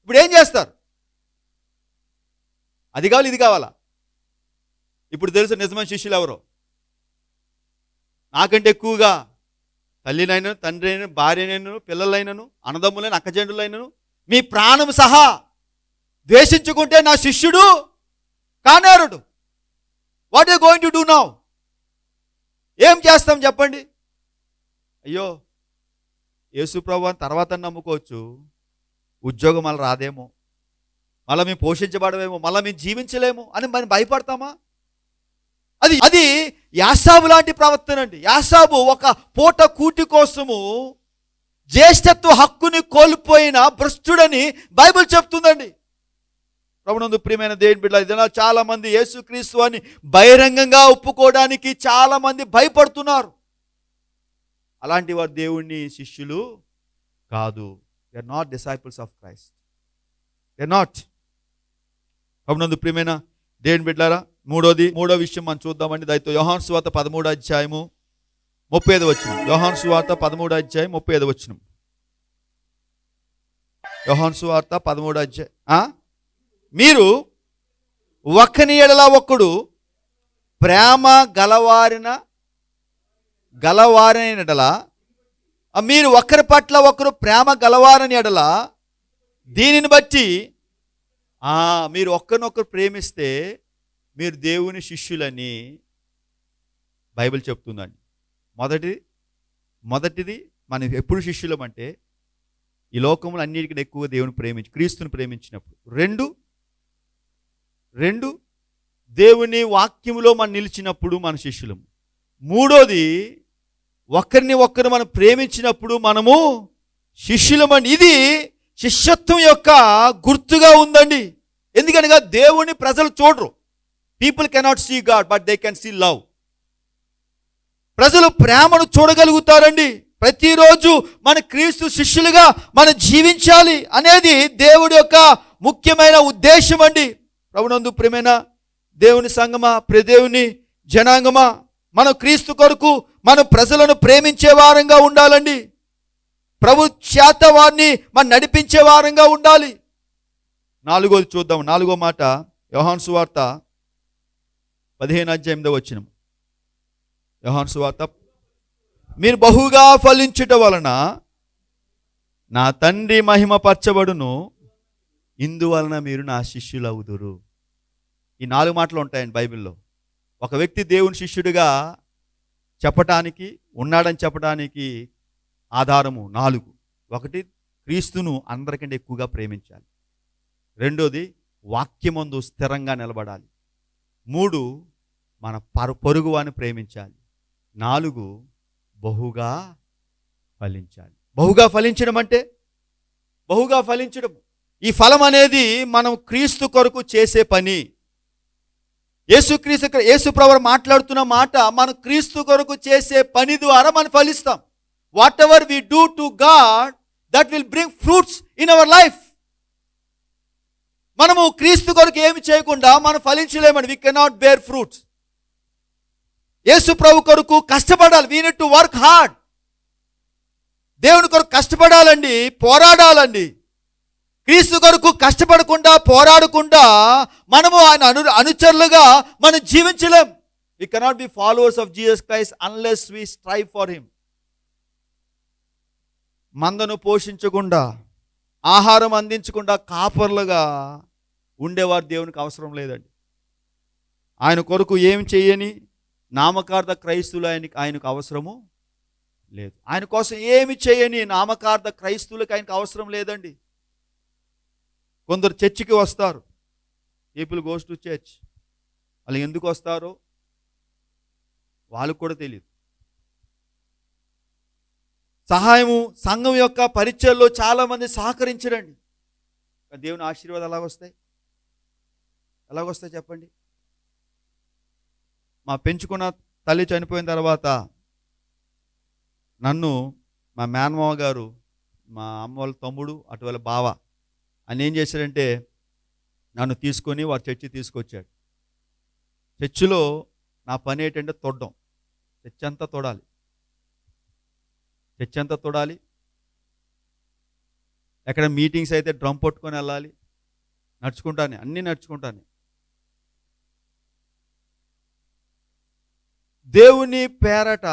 ఇప్పుడు ఏం చేస్తారు? అది కావాలి, ఇది కావాలా? ఇప్పుడు తెలుసు నిజమైన శిష్యులు ఎవరో. నాకంటే ఎక్కువగా తల్లినైనను, తండ్రి అయినను, భార్యనైనను, పిల్లలైనను, అన్నదమ్ములైన, అక్కజెండులైనను మీ ప్రాణం సహా ద్వేషించుకుంటే నా శిష్యుడు కానేరుడు. What you going to do now? ఏం చేస్తాం చెప్పండి? అయ్యో, యేసు ప్రభువుని తర్వాత నమ్ముకోవచ్చు, ఉద్యోగం మళ్ళీ రాదేమో, మళ్ళీ మేము పోషించబడమేమో, మళ్ళీ మేము జీవించలేము అని మనం భయపడతామా? అది యాసాబు లాంటి ప్రవర్తన అండి. యాసాబు ఒక పూట కూటి కోసము జ్యేష్ఠత్వ హక్కుని కోల్పోయిన భ్రష్టుడని బైబిల్ చెప్తుందండి. ప్రభునందు ప్రియమైన దేవుని బిడ్డలారా, ఇదన్నా చాలా మంది యేసుక్రీస్తు అని బహిరంగంగా ఒప్పుకోవడానికి చాలా మంది భయపడుతున్నారు. అలాంటి వారు దేవుని శిష్యులు కాదు. They are not disciples of Christ. They are not. ప్రభునందు ప్రియమైన దేవుని బిడ్డలారా, మూడో విషయం మనం చూద్దామండి. దయతో యోహాను సువార్త 13వ అధ్యాయము 35వ వచనం. యోహాను సువార్త 13వ అధ్యాయం 35వ వచనం. యోహాను సువార్త 13వ అధ్యాయం. మీరు ఒకని ఎడల ఒకడు ప్రేమ గలవారిన ఎడల, మీరు ఒకరి పట్ల ఒకరు ప్రేమ గలవారని ఎడల, దీనిని బట్టి మీరు ఒకరినొకరు ప్రేమిస్తే మీరు దేవుని శిష్యులని బైబిల్ చెప్తుందండి. మొదటిది మనం ఎప్పుడు శిష్యులం అంటే ఈ లోకములు అన్నిటికన్నా ఎక్కువ దేవుని క్రీస్తుని ప్రేమించినప్పుడు. రెండు దేవుని వాక్యములో మనం నిలిచినప్పుడు మన శిష్యులము. మూడోది ఒకరిని మనం ప్రేమించినప్పుడు మనము శిష్యులమండి. ఇది శిష్యత్వం యొక్క గుర్తుగా ఉందండి. ఎందుకనగా దేవుని ప్రజలు చూడరు. People cannot see God, but they can see love. ప్రజలు ప్రేమను చూడగలుగుతారండి. ప్రతిరోజు మన క్రీస్తు శిష్యులుగా మనం జీవించాలి అనేది దేవుడి యొక్క ముఖ్యమైన ఉద్దేశం అండి. ప్రభునందు ప్రియమైన దేవుని సంగమా, దేవుని జనాంగమా, మనం క్రీస్తు కొరకు మన ప్రజలను ప్రేమించే వారంగా ఉండాలండి. ప్రభు చేత వారిని మనం నడిపించే వారంగా ఉండాలి. నాలుగోది చూద్దాం. 4వ మాట యోహాను సువార్త 15వ అధ్యాయం 8వ వచనం. యోహాను సువార్త, మీరు బహుగా ఫలించుట వలన నా తండ్రి మహిమపరచబడును, ఇందువలన మీరు నా శిష్యులవుదురు. ఈ 4 మాటలు ఉంటాయండి బైబిల్లో. ఒక వ్యక్తి దేవుని శిష్యుడిగా చెప్పటానికి, ఉన్నాడని చెప్పడానికి ఆధారము 4. 1, క్రీస్తును అందరికంటే ఎక్కువగా ప్రేమించాలి. 2, వాక్యమందు స్థిరంగా నిలబడాలి. 3, మన పొరుగువాని ప్రేమించాలి. 4, బహుగా ఫలించాలి. బహుగా ఫలించడం అంటే బహుగా ఫలించడం. ఈ ఫలం అనేది మనం క్రీస్తు కొరకు చేసే పని. యేసు ప్రభువు మాట్లాడుతున్న మాట, మనం క్రీస్తు కొరకు చేసే పని ద్వారా మనం ఫలిస్తాం. Whatever we do to God, that will bring fruits in our life. మనము క్రీస్తు కొరకు ఏమి చేయకుండా మనం ఫలించలేమండి. We cannot bear fruits. Yesu ప్రభు కొరకు కష్టపడాలి. We need to work hard. దేవుని కొరకు కష్టపడాలండి, పోరాడాలండి. క్రీస్తు కొరకు కష్టపడకుండా, పోరాడకుండా మనము ఆయన అనుచరులుగా మనం జీవించలేం. We cannot be followers of Jesus Christ unless we strive for him. మందను పోషించకుండా ఆహారం అందించకుండా కాపర్లుగా ఉండేవారు దేవునికి అవసరం లేదండి. ఆయన కొరకు ఏం చేయని నామకార్థ క్రైస్తువులు ఆయనకు అవసరము లేదు. ఆయన కోసం ఏమి చేయని నామకార్థ క్రైస్తువులకు ఆయనకు అవసరం లేదండి. కొందరు చర్చికి వస్తారు, పీపుల్ గోస్ టు చర్చ్. వాళ్ళు ఎందుకు వస్తారో వాళ్ళకు కూడా తెలియదు. సహాయము సంఘం యొక్క పరిచయలో చాలామంది సహకరించరండి. దేవుని ఆశీర్వాదాలు ఎలాగొస్తాయి చెప్పండి? మా పెంచుకున్న తల్లి చనిపోయిన తర్వాత నన్ను మా మేనమామ గారు, మా అమ్మ వాళ్ళ తమ్ముడు, అటు వాళ్ళ బావ అని ఏం చేశారంటే నన్ను తీసుకొని వారి చర్చి తీసుకొచ్చాడు. చర్చిలో నా పని ఏంటంటే తొడడం. చర్చి అంతా తొడాలి. ఎక్కడ మీటింగ్స్ అయితే డ్రమ్ పట్టుకొని వెళ్ళాలి. అన్నీ నడుచుకుంటాను. దేవుని పేరట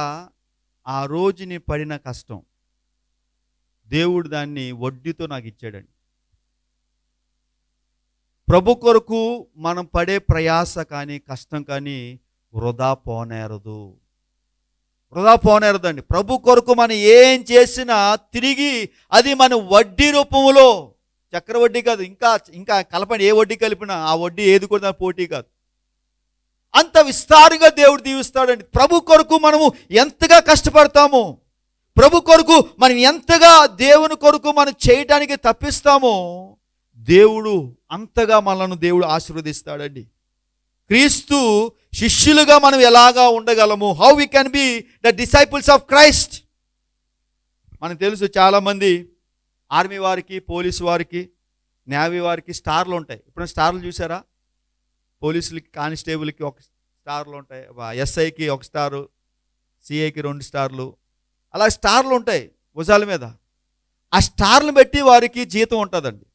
ఆ రోజుని పడిన కష్టం దేవుడు దాన్ని వడ్డీతో నాకు ఇచ్చాడండి. ప్రభు కొరకు మనం పడే ప్రయాస కానీ కష్టం కానీ వృధా పోనేరదండి. ప్రభు కొరకు మనం ఏం చేసినా తిరిగి అది మన వడ్డీ రూపంలో, చక్రవడ్డీ కాదు, ఇంకా కలపండి, ఏ వడ్డీ కలిపినా ఆ వడ్డీ ఏది కూడా దాని పోటీ కాదు. అంత విస్తారంగా దేవుడు దీవిస్తాడండి. ప్రభు కొరకు మనము ఎంతగా కష్టపడతామో, ప్రభు కొరకు మనం ఎంతగా దేవుని కొరకు మనం చేయటానికి తప్పిస్తామో దేవుడు అంతగా మనల్ని దేవుడు ఆశీర్వదిస్తాడండి. క్రీస్తు శిష్యులుగా మనం ఎలాగా ఉండగలము? How we can be the disciples of Christ. మనకు తెలుసు చాలామంది ఆర్మీ వారికి, పోలీసు వారికి, నేవీ వారికి స్టార్లు ఉంటాయి. ఇప్పుడు స్టార్లు చూసారా? పోలీసులకి, కానిస్టేబుల్కి ఒక స్టార్లు ఉంటాయి, ఎస్ఐకి ఒక స్టారు, సిఐకి 2 స్టార్లు, అలా స్టార్లు ఉంటాయి భుజాల మీద. ఆ స్టార్లను బట్టి వారికి జీతం ఉంటుందండి.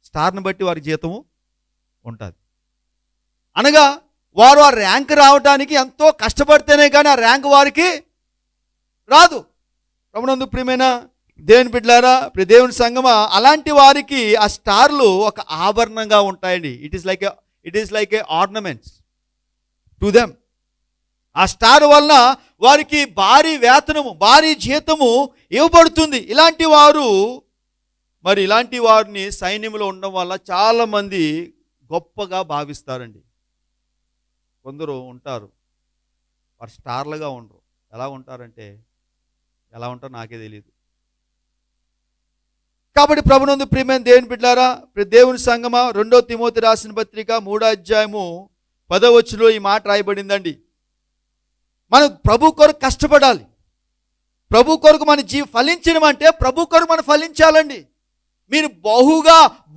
స్టార్ని బట్టి వారికి జీతము ఉంటుంది. అనగా వారు ఆ ర్యాంక్ రావడానికి ఎంతో కష్టపడితేనే కానీ ఆ ర్యాంక్ వారికి రాదు. ప్రభునందు ప్రియమైన దేవుని బిడ్డలారా, దేవుని సంగమా, అలాంటి వారికి ఆ స్టార్లు ఒక ఆభరణంగా ఉంటాయండి. It is like A ornaments to them. ఆ స్టార్ వలన వారికి భారీ వేతనము, భారీ జీతము ఇవ్వబడుతుంది. ఇలాంటి వారిని సైన్యంలో ఉండడం వల్ల చాలామంది గొప్పగా భావిస్తారండి. కొందరు ఉంటారు, వారు స్టార్లుగా ఉండరు. ఎలా ఉంటారంటే ఎలా ఉంటారో నాకే తెలియదు. కాబట్టి ప్రభునందు ప్రియమైన దేవుని బిడ్డలారా, దేవుని సంగమా, 2 తిమోతి రాసిన పత్రిక 3వ అధ్యాయము 10వ వచనంలో ఈ మాట రాయబడిందండి. మనం ప్రభు కొరకు కష్టపడాలి. ప్రభు కొరకు మన ఫలించడం అంటే ప్రభు కొరకు మనం ఫలించాలండి. మీరు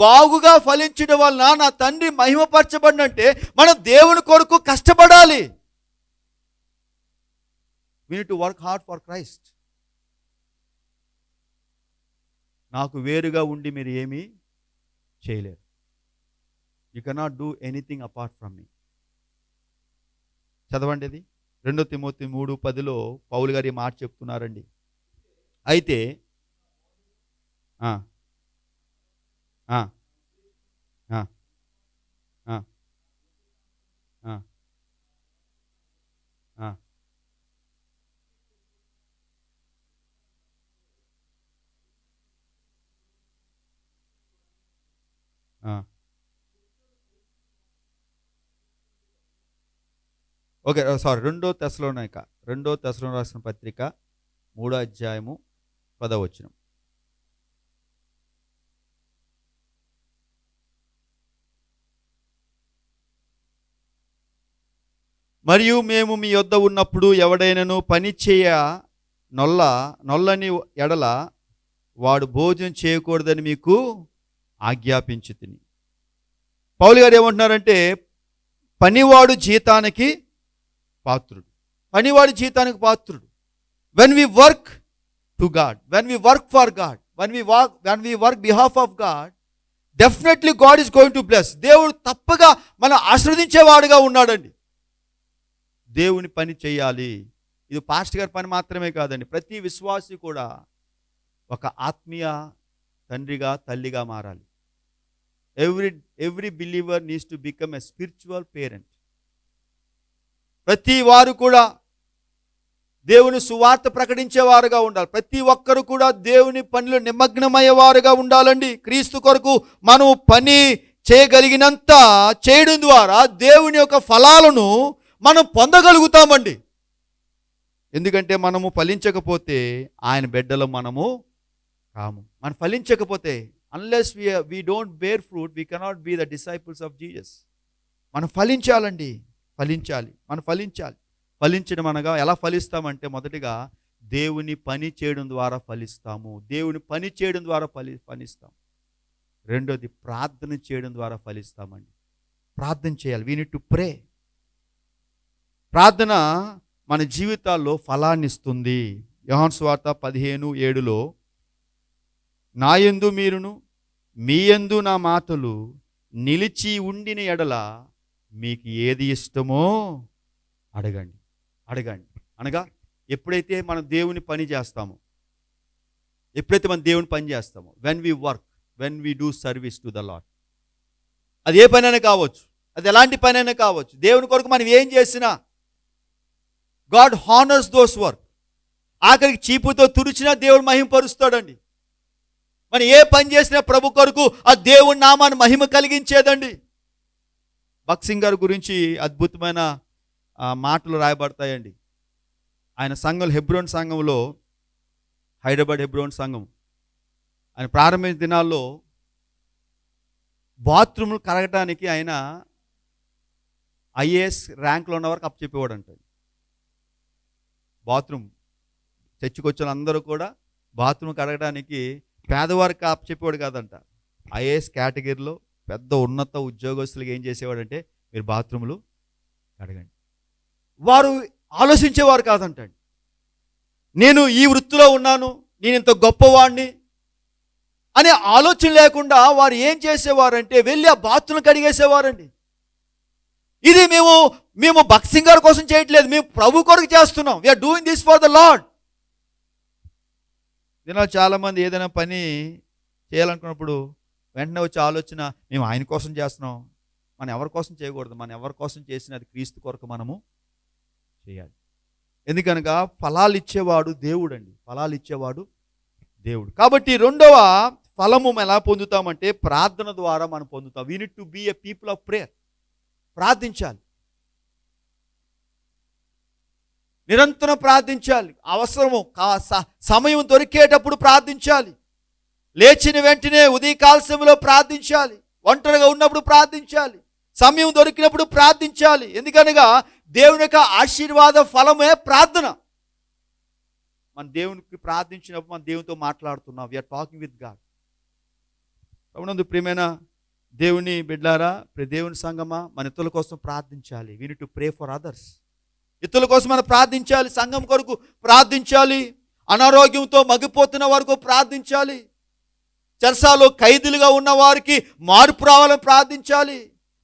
బాగుగా ఫలించడం వలన నా తండ్రి మహిమపరచబడినంటే మనం దేవుని కొరకు కష్టపడాలి. We need to work hard for Christ. నాకు వేరుగా ఉండి మీరు ఏమీ చేయలేరు. You cannot do anything apart from me. చదవండి అది 2 తిమోతి 3:10లో పౌలు గారు ఈ మాట చెప్తున్నారండి. అయితే ఓకే, సారీ, 2 తెస్సలోనిక రాసిన పత్రిక 3వ అధ్యాయము 10వ వచనం. మరియు మేము మీ యొద్ద ఉన్నప్పుడు ఎవడైనను పని చేయ నొల్లని ఎడల వాడు భోజనం చేయకూడదని మీకు ఆజ్ఞాపించుతిని. పౌలు గారు ఏమంటున్నారంటే పనివాడు జీతానికి పాత్రుడు. When we work to God, when we work for God, when we work behalf of God, definitely God is going to bless. దేవుడు తప్పగా మనం ఆశీర్వదించేవాడుగా ఉన్నాడండి. దేవుని పని చేయాలి. ఇది పాస్టర్ గారి పని మాత్రమే కాదండి. ప్రతి విశ్వాసి కూడా ఒక ఆత్మీయ తండ్రిగా తల్లిగా మారాలి. Every believer needs to become a spiritual parent. ప్రతి వారు కూడా దేవుని సువార్త ప్రకటించేవారుగా ఉండాలి. ప్రతి ఒక్కరు కూడా దేవుని పనిలో నిమగ్నమయ్యేవారుగా ఉండాలండి. క్రీస్తు కొరకు మనం పని చేయగలిగినంత చేయడం ద్వారా దేవుని యొక్క ఫలాలను మనం పొందగలుగుతామండి. ఎందుకంటే మనము ఫలించకపోతే ఆయన బిడ్డలు మనము కాము. మనం ఫలించకపోతే, unless we don't bear fruit, we cannot be the disciples of Jesus. మనం ఫలించాలండి, మనం ఫలించడం అనగా ఎలా ఫలిస్తామంటే, మొదటిగా దేవుని పని చేయడం ద్వారా ఫలిస్తాము. దేవుని పని చేయడం ద్వారా ఫలిస్తాం. రెండోది ప్రార్థన చేయడం ద్వారా ఫలిస్తామండి. ప్రార్థన చేయాలి. we need to pray. ప్రార్థన మన జీవితాల్లో ఫలాన్ని ఇస్తుంది. యోహాను సువార్త 15:7 నా యందు మీరును మీ యందు నా మాటలు నిలిచి ఉండిన ఎడల మీకు ఏది ఇష్టమో అడగండి. అనగా ఎప్పుడైతే మనం దేవుని పని చేస్తామో, when we work, when we do service to the Lord, అది ఏ పనైనా కావచ్చు, అది ఎలాంటి పనైనా కావచ్చు, దేవుని కొరకు మనం ఏం చేసినా గాడ్ హానర్స్ దోస్ వర్క్. ఆఖరికి చీపుతో తుడిచినా దేవుడు మహిమపరుస్తాడండి. మనం ఏ పని చేసినా ప్రభు కొరకు ఆ దేవుని నామాన్ని మహిమ కలిగించేదండి. భక్సింగ్ గారి గురించి అద్భుతమైన మాటలు రాయబడతాయండి. ఆయన సంఘం హెబ్రోన్ సంఘంలో, హైదరాబాద్ హెబ్రోన్ సంఘం, ఆయన ప్రారంభించిన దినాల్లో బాత్రూమ్లు కడగటానికి ఆయన ఐఏఎస్ ర్యాంక్లో ఉన్న వరకు అప్పచెప్పేవాడు అంటాడు. బాత్రూమ్ చర్చికి వచ్చిన అందరూ కూడా బాత్రూమ్ కడగడానికి పేదవారికి అప్పచెప్పేవాడు కాదంట. ఐఏఎస్ కేటగిరీలో పెద్ద ఉన్నత ఉద్యోగస్తులకు ఏం చేసేవాడంటే, మీరు బాత్రూములు కడగండి. వారు ఆలోచించేవారు కాదంటండి, నేను ఈ వృత్తిలో ఉన్నాను, నేను ఇంత గొప్పవాడిని అనే ఆలోచన లేకుండా వారు ఏం చేసేవారంటే వెళ్ళి ఆ బాత్రూమ్ కడిగేసేవారండి. ఇది మేము భక్సింగ్ గారి కోసం చేయట్లేదు, మేము ప్రభు కొరకు చేస్తున్నాం. We are doing this for the Lord. దీనిలో చాలామంది ఏదైనా పని చేయాలనుకున్నప్పుడు వెంటనే వచ్చే ఆలోచన, మేము ఆయన కోసం చేస్తున్నాం, మనం ఎవరి కోసం చేయకూడదు, మనం ఎవరి కోసం చేసినా అది క్రీస్తు కొరకు మనము చేయాలి. ఎందుకనగా ఫలాలు ఇచ్చేవాడు దేవుడు అండి, ఫలాలు ఇచ్చేవాడు దేవుడు. కాబట్టి రెండవ ఫలము ఎలా పొందుతామంటే ప్రార్థన ద్వారా మనం పొందుతాం. We need to be a people of prayer. ప్రార్థించాలి, నిరంతరం ప్రార్థించాలి. అవసరము సమయం దొరికేటప్పుడు ప్రార్థించాలి. లేచిన వెంటనే ఉదయకాల సమయంలో ప్రార్థించాలి, ఒంటరిగా ఉన్నప్పుడు ప్రార్థించాలి, సమయం దొరికినప్పుడు ప్రార్థించాలి. ఎందుకనగా దేవుని యొక్క ఆశీర్వాద ఫలమే ప్రార్థన. మన దేవునికి ప్రార్థించినప్పుడు మన దేవునితో మాట్లాడుతున్నాం. We are talking with God. అవునందు ప్రియమైన దేవుని బిడ్డారా, దేవుని సంగమా, మన ఇతరుల కోసం ప్రార్థించాలి. We need to pray for others. ఇతరుల కోసం మనం ప్రార్థించాలి, సంఘం కొరకు ప్రార్థించాలి, అనారోగ్యంతో మగ్గిపోతున్న వరకు ప్రార్థించాలి, చెరసాలో ఖైదీలుగా ఉన్న వారికి మార్పు రావాలని ప్రార్థించాలి.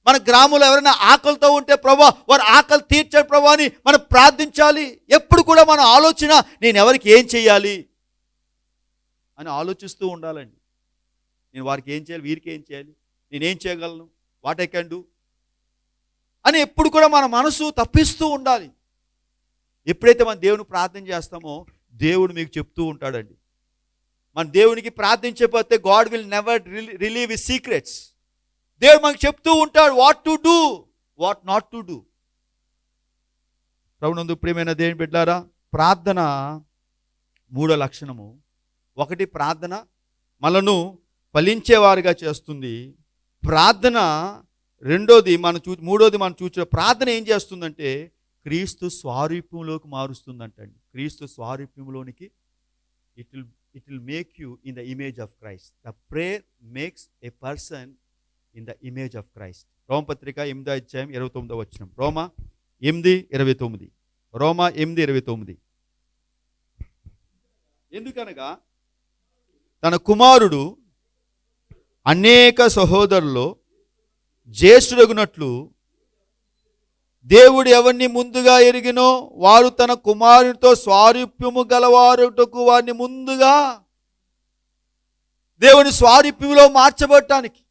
మన గ్రామంలో ఎవరైనా ఆకలితో ఉంటే ప్రభా వారు ఆకలి తీర్చే ప్రభా అని మనం ప్రార్థించాలి. ఎప్పుడు కూడా మన ఆలోచన నేను ఎవరికి ఏం చేయాలి అని ఆలోచిస్తూ ఉండాలండి. నేను వారికి ఏం చేయాలి, వీరికి ఏం చేయాలి, నేనేం చేయగలను, వాట్ ఐ కెన్ డూ అని ఎప్పుడు కూడా మన మనసు తప్పిస్తూ ఉండాలి. ఎప్పుడైతే మనం దేవుని ప్రార్థన చేస్తామో దేవుడు మీకు చెప్తూ ఉంటాడండి. మన దేవునికి ప్రార్థించకపోతే God will never reveal his secrets. దేవుడు మనకు చెప్తూ ఉంటాడు what to do, what not to do. ప్రభునందు ప్రియమైన దేవుని బిడ్డలారా, ప్రార్థన మూడో లక్షణము. ఒకటి, ప్రార్థన మనను ఫలించేవారుగా చేస్తుంది. ప్రార్థన మూడోది మనం చూసిన ప్రార్థన ఏం చేస్తుందంటే క్రీస్తు స్వారూప్యంలోకి మారుస్తుందంటండి. క్రీస్తు స్వారూప్యంలోనికి it will make you in the image of Christ. The prayer makes a person in the image of Christ. రోమపత్రిక 8:29 రోమా 8:29. రోమా 8:29. ఎందుకనగా తన కుమారుడు అనేక సహోదరులు జ్యేష్ఠుడగునట్లు దేవుడు ఎవరిని ముందుగా ఎరిగినో వారు తన కుమారునితో స్వారూప్యము గలవారుటకు వారిని ముందుగా దేవుని స్వారూప్యములో మార్చబడటానికి.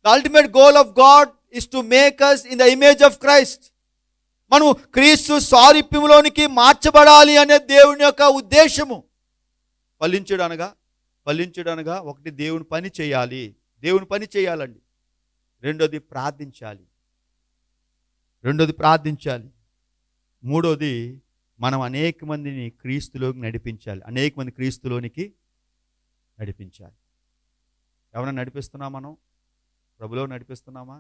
The ultimate goal of God is to make us in the image of Christ. మనం క్రీస్తు స్వారూప్యములోనికి మార్చబడాలి అనే దేవుని యొక్క ఉద్దేశము. ఫలించడనగా ఒకటి దేవుని పని చేయాలి, దేవుని పని చేయాలండి. రెండోది ప్రార్థించాలి. మూడోది మనం అనేక మందిని క్రీస్తులోకి నడిపించాలి. అనేక మంది క్రీస్తులోనికి నడిపించాలి. ఎవరైనా నడిపిస్తున్నామా? మనం ప్రభులో నడిపిస్తున్నామా?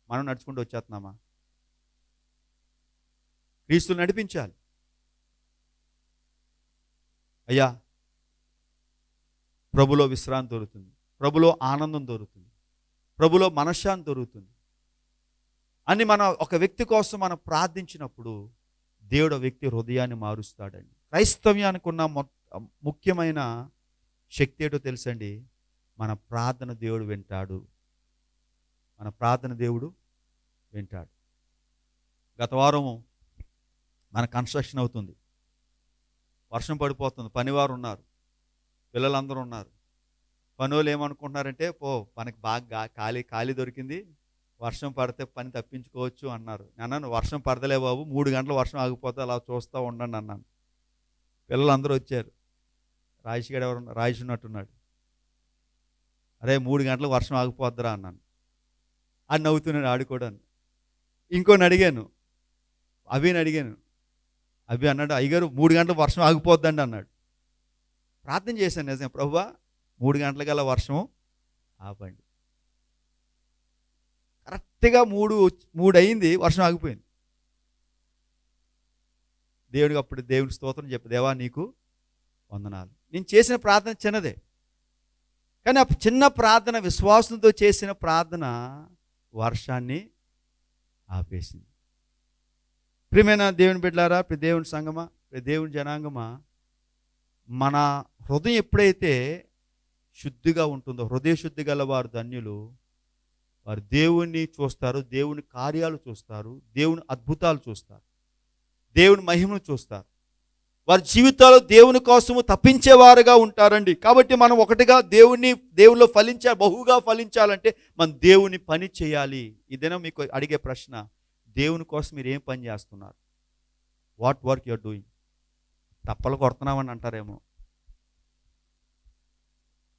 మనం నడుచుకుంటూ వచ్చేస్తున్నామా? క్రీస్తులు నడిపించాలి. అయ్యా, ప్రభులో విశ్రాంతి దొరుకుతుంది, ప్రభులో ఆనందం దొరుకుతుంది, ప్రభులో మనశ్శాంతి దొరుకుతుంది అని మనం ఒక వ్యక్తి కోసం మనం ప్రార్థించినప్పుడు దేవుడు ఆ వ్యక్తి హృదయాన్ని మారుస్తాడండి. క్రైస్తవ్యానికి ఉన్న ముఖ్యమైన శక్తి ఏంటో తెలుసండి, మన ప్రార్థన దేవుడు వింటాడు. గత వారం మన కన్స్ట్రక్షన్ అవుతుంది, వర్షం పడిపోతుంది, పనివారు ఉన్నారు, పిల్లలందరూ ఉన్నారు. పనులు ఏమనుకుంటున్నారంటే, మనకి బాగా ఖాళీ దొరికింది, వర్షం పడితే పని తప్పించుకోవచ్చు అన్నారు. అన్నాను, వర్షం పడతలే బాబు, 3 గంటలు వర్షం ఆగిపోతే అలా చూస్తూ ఉండండి అన్నాను. పిల్లలందరూ వచ్చారు. రాయిష్ ఉన్నట్టున్నాడు. అరే 3 గంటలకు వర్షం ఆగిపోద్దురా అన్నాను. అని నవ్వుతున్నాడు ఆడుకోవడానికి. ఇంకోని అడిగాను, అభి అన్నాడు, అయ్యగారు 3 గంటలకు వర్షం ఆగిపోద్దండి అన్నాడు. ప్రార్థన చేశాను, నిజం ప్రభువా 3 గంటలకల్లా వర్షం ఆపండి. కరెక్ట్గా 3 అయింది, వర్షం ఆగిపోయింది. దేవునికి స్తోత్రం చెప్పు, దేవా నీకు వందనాలు. నేను చేసిన ప్రార్థన చిన్నదే, కానీ ఆ చిన్న ప్రార్థన, విశ్వాసంతో చేసిన ప్రార్థన వర్షాన్ని ఆపేసింది. ప్రియమైన దేవుని బిడ్డలారా, దేవుని సంగమా, దేవుని జనాంగమా, మన హృదయం ఎప్పుడైతే శుద్ధిగా ఉంటుందో, హృదయ శుద్ధి గల వారు ధన్యులు. వారు దేవుణ్ణి చూస్తారు, దేవుని కార్యాలు చూస్తారు, దేవుని అద్భుతాలు చూస్తారు, దేవుని మహిమను చూస్తారు. వారి జీవితాల్లో దేవుని కోసము తప్పించేవారుగా ఉంటారండి. కాబట్టి మనం ఒకటిగా దేవునిలో బహుగా ఫలించాలంటే మనం దేవుని పని చేయాలి. ఇదేనా మీకు అడిగే ప్రశ్న, దేవుని కోసం మీరు ఏం పని చేస్తున్నారు? What work you are doing? తప్పలు కొడుతున్నామని అంటారేమో,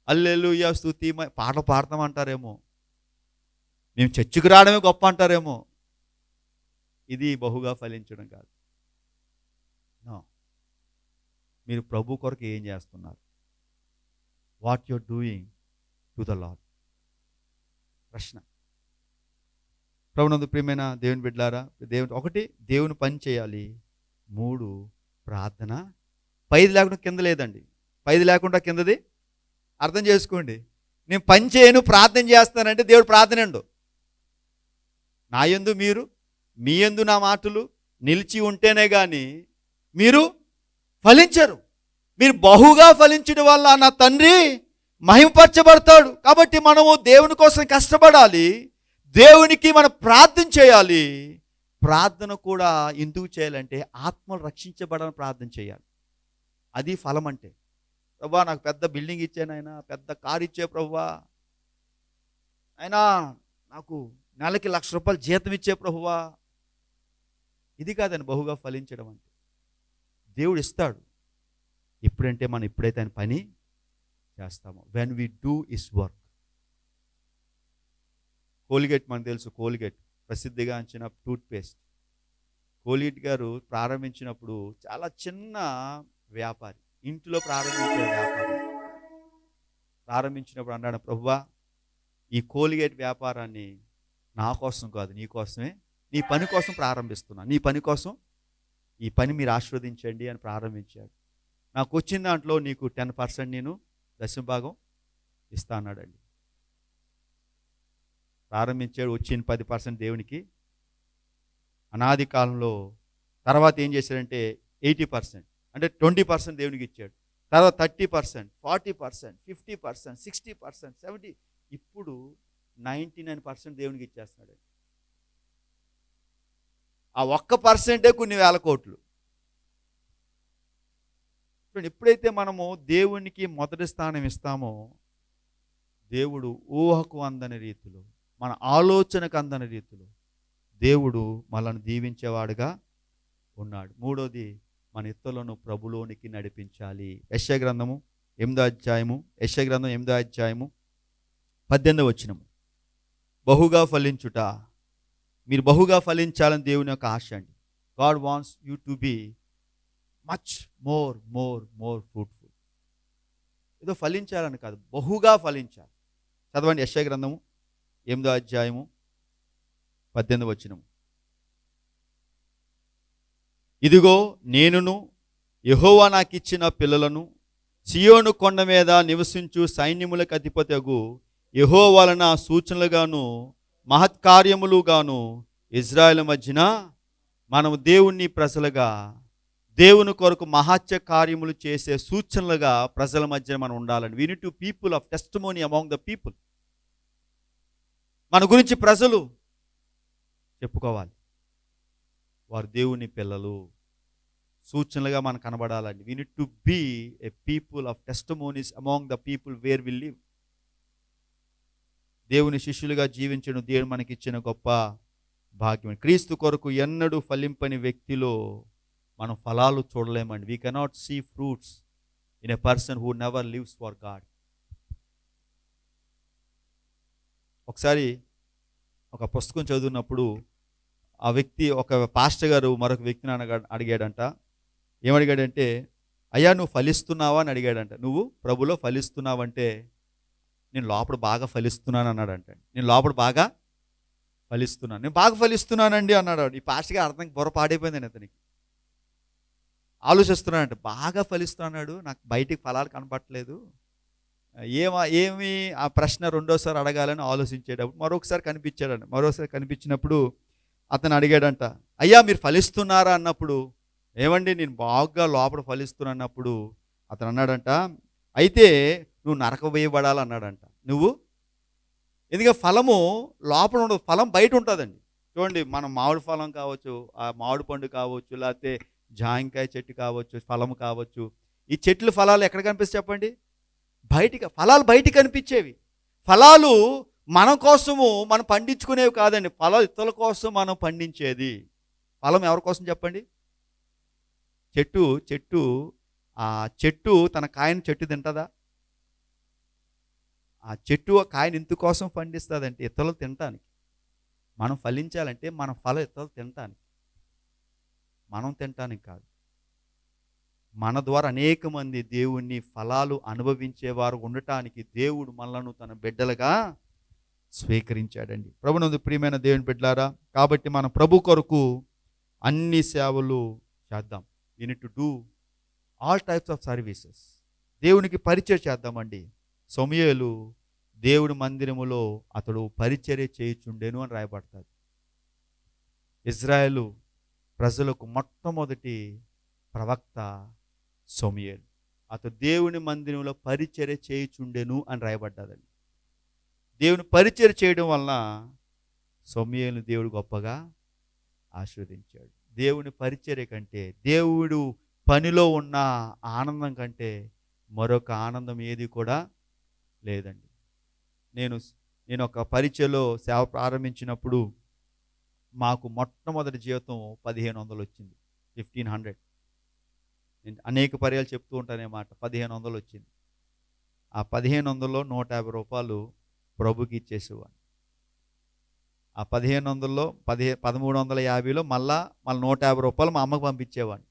హల్లెలూయా స్తుతి పాటలు పాడతామంటారేమో, మేము చర్చికి రావడమే గొప్ప అంటారేమో. ఇది బహుగా ఫలించడం కాదు. మీరు ప్రభు కొరకు ఏం చేస్తున్నారు? What you're doing to the Lord? ప్రశ్న. ప్రభునందు ప్రియమైన దేవుని బిడ్డలారా, ఒకటి దేవుని పని చేయాలి, 3 ప్రార్థన. పైది లేకుండా కింద లేదండి. పైది లేకుండా కిందది అర్థం చేసుకోండి. నేను పని చేయను, ప్రార్థన చేస్తానంటే దేవుడు ప్రార్థనండు. నా యందు మీరు, మీ యందు నా మాటలు నిలిచి ఉంటేనే కానీ మీరు ఫలించరు. మీరు బహుగా ఫలించడం వల్ల నా తండ్రి మహిమపరచబడతాడు. కాబట్టి మనము దేవుని కోసం కష్టపడాలి, దేవునికి మనం ప్రార్థన చేయాలి. ప్రార్థన కూడా ఎందుకు చేయాలంటే ఆత్మలు రక్షించబడాలని ప్రార్థన చేయాలి. అది ఫలం అంటే. ప్రభువా నాకు పెద్ద బిల్డింగ్ ఇచ్చాను ఆయన, పెద్ద కారు ఇచ్చే ప్రభువా, అయినా నాకు నెలకి ₹1,00,000 జీతం ఇచ్చే ప్రభువా. ఇది కాదని బహుగా ఫలించడం అంటే. దేవుడు ఇస్తాడు ఎప్పుడంటే మనం ఎప్పుడైతే ఆయన పని చేస్తామో. When we do his work. Colgate మనకు తెలుసు, కోల్గేట్ ప్రసిద్ధిగా అంచిన టూత్పేస్ట్. కోల్గేట్ గారు ప్రారంభించినప్పుడు చాలా చిన్న వ్యాపారి, ఇంటిలో ప్రారంభించే వ్యాపారం. ప్రారంభించినప్పుడు అన్నాడు, ప్రభువా ఈ కోల్గేట్ వ్యాపారాన్ని నా కోసం కాదు, నీ కోసమే, నీ పని కోసం ప్రారంభిస్తున్నా, నీ పని కోసం ఈ పని మీరు ఆశీర్వదించండి అని ప్రారంభించాడు. నాకు వచ్చిన దాంట్లో నీకు 10% నేను దశమభాగం ఇస్తా అన్నాడండి. ప్రారంభించాడు, వచ్చిన 10% దేవునికి. అనాది కాలంలో తర్వాత ఏం చేశాడంటే 80%, అంటే 20% దేవునికి ఇచ్చాడు. తర్వాత 30%, 40%, 50%, 60%, 70%, ఇప్పుడు 99% దేవునికి ఇచ్చేస్తున్నాడు. ఆ 1% కొన్ని వేల కోట్లు. ఎప్పుడైతే మనము దేవునికి మొదటి స్థానం ఇస్తామో దేవుడు ఊహకు అందని రీతిలో, మన ఆలోచనకు అందని రీతిలో దేవుడు మనల్ని దీవించేవాడుగా ఉన్నాడు. మూడోది, మన ఇతరులను ప్రభులోనికి నడిపించాలి. యెషయా గ్రంథము 8వ అధ్యాయము, యెషయా గ్రంథం 8వ అధ్యాయము 18వ వచనము. బహుగా ఫలించుట. మీరు బహుగా ఫలించాలని దేవుని యొక్క ఆశ అండి. God wants you to be much more more more fruitful. ఏదో ఫలించాలని కాదు, బహుగా ఫలించాలి. చదవండి యెషయా గ్రంథము 8వ అధ్యాయము 18వ వచనము. ఇదిగో నేనును యెహోవా నాకిచ్చిన పిల్లలను సియోను కొండ మీద నివసించు సైన్యములకు అధిపతియగు యెహోవా వలన సూచనలుగాను మహత్కార్యములుగాను ఇజ్రాయేలు మధ్యన మనము దేవుని ప్రజలుగా, దేవుని కొరకు మహత్య కార్యములు చేసే సూచనలుగా ప్రజల మధ్య మనం ఉండాలండి. We need to people of testimony among the people. మన గురించి ప్రజలు చెప్పుకోవాలి, వారు దేవుని పిల్లలు, సూచనలుగా మనకు కనబడాలండి. We need to be a people of testimonies among the people where we live. దేవుని శిష్యులుగా జీవించడం దేవుడు మనకి ఇచ్చిన గొప్ప భాగ్యం. క్రీస్తు కొరకు ఎన్నడూ ఫలింపని వ్యక్తిలో మనం ఫలాలు చూడలేమండి. We cannot see fruits in a person who never lives for God. ఒకసారి ఒక పుస్తకం చదువుతున్నప్పుడు ఆ వ్యక్తి, ఒక పాస్టర్ గారు మరొక వ్యక్తిని అడిగాడంట. ఏమడిగాడంటే, అయ్యా నువ్వు ఫలిస్తున్నావా అని అడిగాడంట. నువ్వు ప్రభులో ఫలిస్తున్నావంటే, నేను లోపల బాగా ఫలిస్తున్నాను అన్నాడంట. నేను లోపల బాగా ఫలిస్తున్నాను, నేను బాగా ఫలిస్తున్నానండి అన్నాడు. ఈ పాస్టర్ గారు అర్థం బుర్ర పాడైపోయిందండి. అతనికి ఆలోచిస్తున్నాడంట, బాగా ఫలిస్తున్నాడు, నాకు బయటికి ఫలాలు కనపట్లేదు, ఏమి ఆ ప్రశ్న రెండోసారి అడగాలని ఆలోచించేటప్పుడు మరొకసారి కనిపించాడంట. మరోసారి కనిపించినప్పుడు అతను అడిగాడంట, అయ్యా మీరు ఫలిస్తున్నారా అన్నప్పుడు, ఏమండి నేను బాగా లోపల ఫలిస్తున్నా అన్నప్పుడు అతను అన్నాడంట, అయితే నువ్వు నరక వేయబడాలి అన్నాడంట. నువ్వు ఎందుకంటే ఫలము లోపల ఉండదు, ఫలం బయట ఉంటుందండి. చూడండి, మనం మామిడి ఫలం కావచ్చు, ఆ మామిడి పండు కావచ్చు, లేకపోతే జాంకాయ చెట్టు కావచ్చు, ఫలము కావచ్చు. ఈ చెట్లు ఫలాలు ఎక్కడ కనిపిస్తాయి చెప్పండి? బయటికి. ఫలాలు బయటికి కనిపించేవి. ఫలాలు మన కోసము మనం పండించుకునేవి కాదండి, ఫలాలు ఇతరుల కోసం మనం పండించేది. ఫలం ఎవరి కోసం చెప్పండి? చెట్టు ఆ చెట్టు తన కాయను చెట్టు తింటుందా? ఆ చెట్టు కాయను ఇందుకోసం పండిస్తుందంటే ఇతరులు తినటానికి. మనం ఫలించాలంటే మన ఫలం ఇతరులు తినటానికి, మనం తినటానికి కాదు. మన ద్వారా అనేక మంది దేవుణ్ణి ఫలాలు అనుభవించేవారు ఉండటానికి దేవుడు మనలను తన బిడ్డలుగా స్వీకరించాడండి. ప్రభునందు ప్రియమైన దేవుని బిడ్డలారా, కాబట్టి మన ప్రభు కొరకు అన్ని సేవలు చేద్దాం. We need to do all types of services. దేవునికి పరిచయం చేద్దామండి. సమూయేలు దేవుడి మందిరములో అతడు పరిచర్య చేయుచుండెను అని రాయబడతాడు. ఇజ్రాయేలు ప్రజలకు మొట్టమొదటి ప్రవక్త సమూయేలు. అతడు దేవుని మందిరంలో పరిచర్య చేయుచుండెను అని రాయబడ్డదండి. దేవుని పరిచర్య చేయడం వలన సమూయేలును దేవుడు గొప్పగా ఆశీర్వదించాడు. దేవుని పరిచర్య కంటే, దేవుడు పనిలో ఉన్న ఆనందం కంటే మరొక ఆనందం ఏది కూడా లేదండి. నేను ఒక పరిచయలో సేవ ప్రారంభించినప్పుడు మాకు మొట్టమొదటి జీతం 1500 వచ్చింది. 1500. నేను అనేక పర్యాలు చెప్తూ ఉంటాను మాట, 1500 వచ్చింది. ఆ 1500లో 150 రూపాయలు ప్రభుకి ఇచ్చేసేవాడిని. ఆ 1500లో 1350లో మళ్ళీ 150 రూపాయలు మా అమ్మకు పంపించేవాడిని.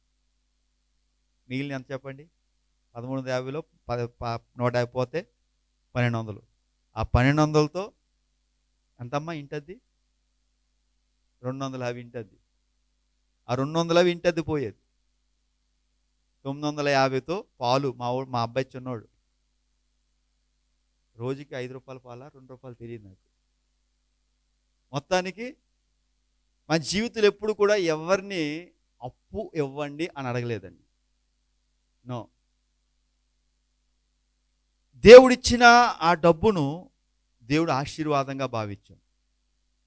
మిగిలిన ఎంత చెప్పండి? 1350లో 150 పోతే 1200. ఆ 1200తో ఎంతమ్మా ఇంటద్ది? 250 ఇంటద్ది. ఆ 250 ఇంటద్ది పోయేది. 950తో పాలు మా అబ్బాయి చిన్నోడు రోజుకి 5 రూపాయల పాల 2 రూపాయలు తెలియదు నాకు. మొత్తానికి మా జీవితంలో ఎప్పుడు కూడా ఎవరిని అప్పు ఇవ్వండి అని అడగలేదండి. నో. దేవుడిచ్చిన ఆ డబ్బును దేవుడు ఆశీర్వాదంగా భావించాం.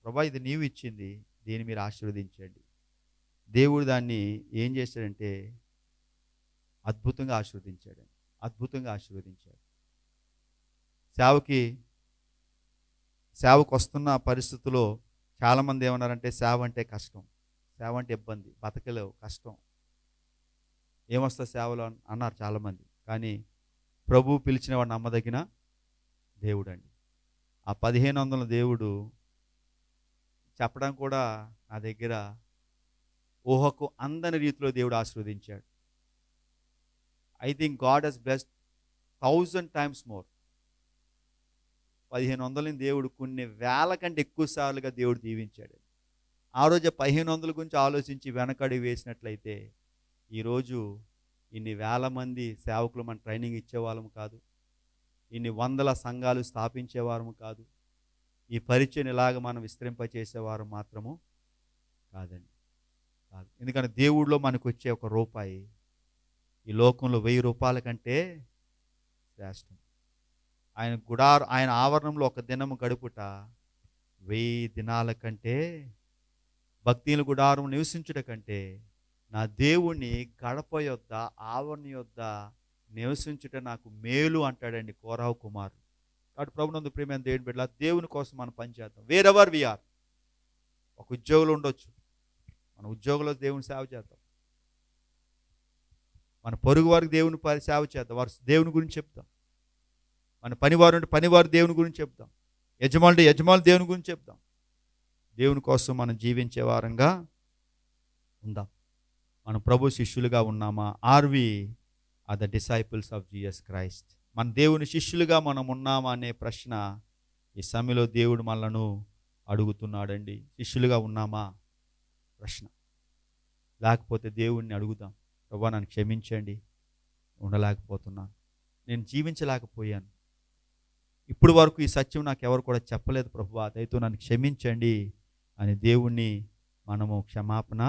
ప్రభా ఇది నీవు ఇచ్చింది, దీన్ని మీరు ఆశీర్వదించండి. దేవుడు దాన్ని ఏం చేశాడంటే అద్భుతంగా ఆశీర్వదించాడు. సేవకి సేవకు వస్తున్న పరిస్థితుల్లో చాలామంది ఏమన్నారంటే సేవ అంటే కష్టం, సేవ అంటే ఇబ్బంది, బతకలేవు, కష్టం, ఏమొస్తుంది సేవలో అన్నారు చాలామంది. కానీ ప్రభు పిలిచిన వాడు నమ్మదగిన దేవుడు అండి. ఆ 1500 దేవుడు చెప్పడం కూడా నా దగ్గర ఊహకు అందని రీతిలో దేవుడు ఆశీర్వదించాడు. I think God has blessed 1000 times more. 1500 దేవుడు కొన్ని వేల కంటే ఎక్కువ సార్లుగా దేవుడు దీవించాడు. ఆ రోజు 1500 గురించి ఆలోచించి వెనకడుగు వేసినట్లయితే ఈరోజు ఇన్ని వేల మంది సేవకులు మన ట్రైనింగ్ ఇచ్చేవాళ్ళము కాదు, ఇన్ని వందల సంఘాలు స్థాపించేవారము కాదు, ఈ పరిచయం ఇలాగ మనం విస్తరింపచేసేవారు మాత్రము కాదండి, కాదు. ఎందుకంటే దేవుడిలో మనకు వచ్చే ఒక రూపాయి ఈ లోకంలో 1000 రూపాయల కంటే శ్రేష్టం. ఆయన ఆవరణంలో ఒక దినము గడుపుట 1000 దినాల కంటే, భక్తిల గుడారం నివసించుట కంటే నా దేవుణ్ణి గడప యొద్ద ఆవరణ యొద్ద నివసించుట నాకు మేలు అంటాడండి కోరావు కుమారు. కాబట్టి ప్రభునందు ప్రియమైన దేవుని బిడ్డలారా, దేవుని కోసం మనం పనిచేద్దాం. Wherever we are. ఒక ఉద్యోగులు ఉండొచ్చు, మన ఉద్యోగంలో దేవుని సేవ చేద్దాం. మన పొరుగు వారికి దేవుని సేవ చేద్దాం, వారు దేవుని గురించి చెప్తాం. మన పనివారు ఉంటే పనివారు దేవుని గురించి చెప్తాం. యజమానులు దేవుని గురించి చెప్తాం. దేవుని కోసం మనం జీవించే వారంగా ఉందాం. మనం ప్రభు శిష్యులుగా ఉన్నామా? Are we are the disciples of Jesus Christ? మన దేవుని శిష్యులుగా మనం ఉన్నామా అనే ప్రశ్న ఈ సమయంలో దేవుడు మనలను అడుగుతున్నాడండి. శిష్యులుగా ఉన్నామా ప్రశ్న. లేకపోతే దేవుణ్ణి అడుగుదాం, ప్రభువా నన్ను క్షమించండి, ఉండలేకపోతున్నాను, నేను జీవించలేకపోయాను, ఇప్పుడు వరకు ఈ సత్యం నాకు ఎవరు కూడా చెప్పలేదు ప్రభువా, దయతో నన్ను క్షమించండి అని దేవుణ్ణి మనము క్షమాపణ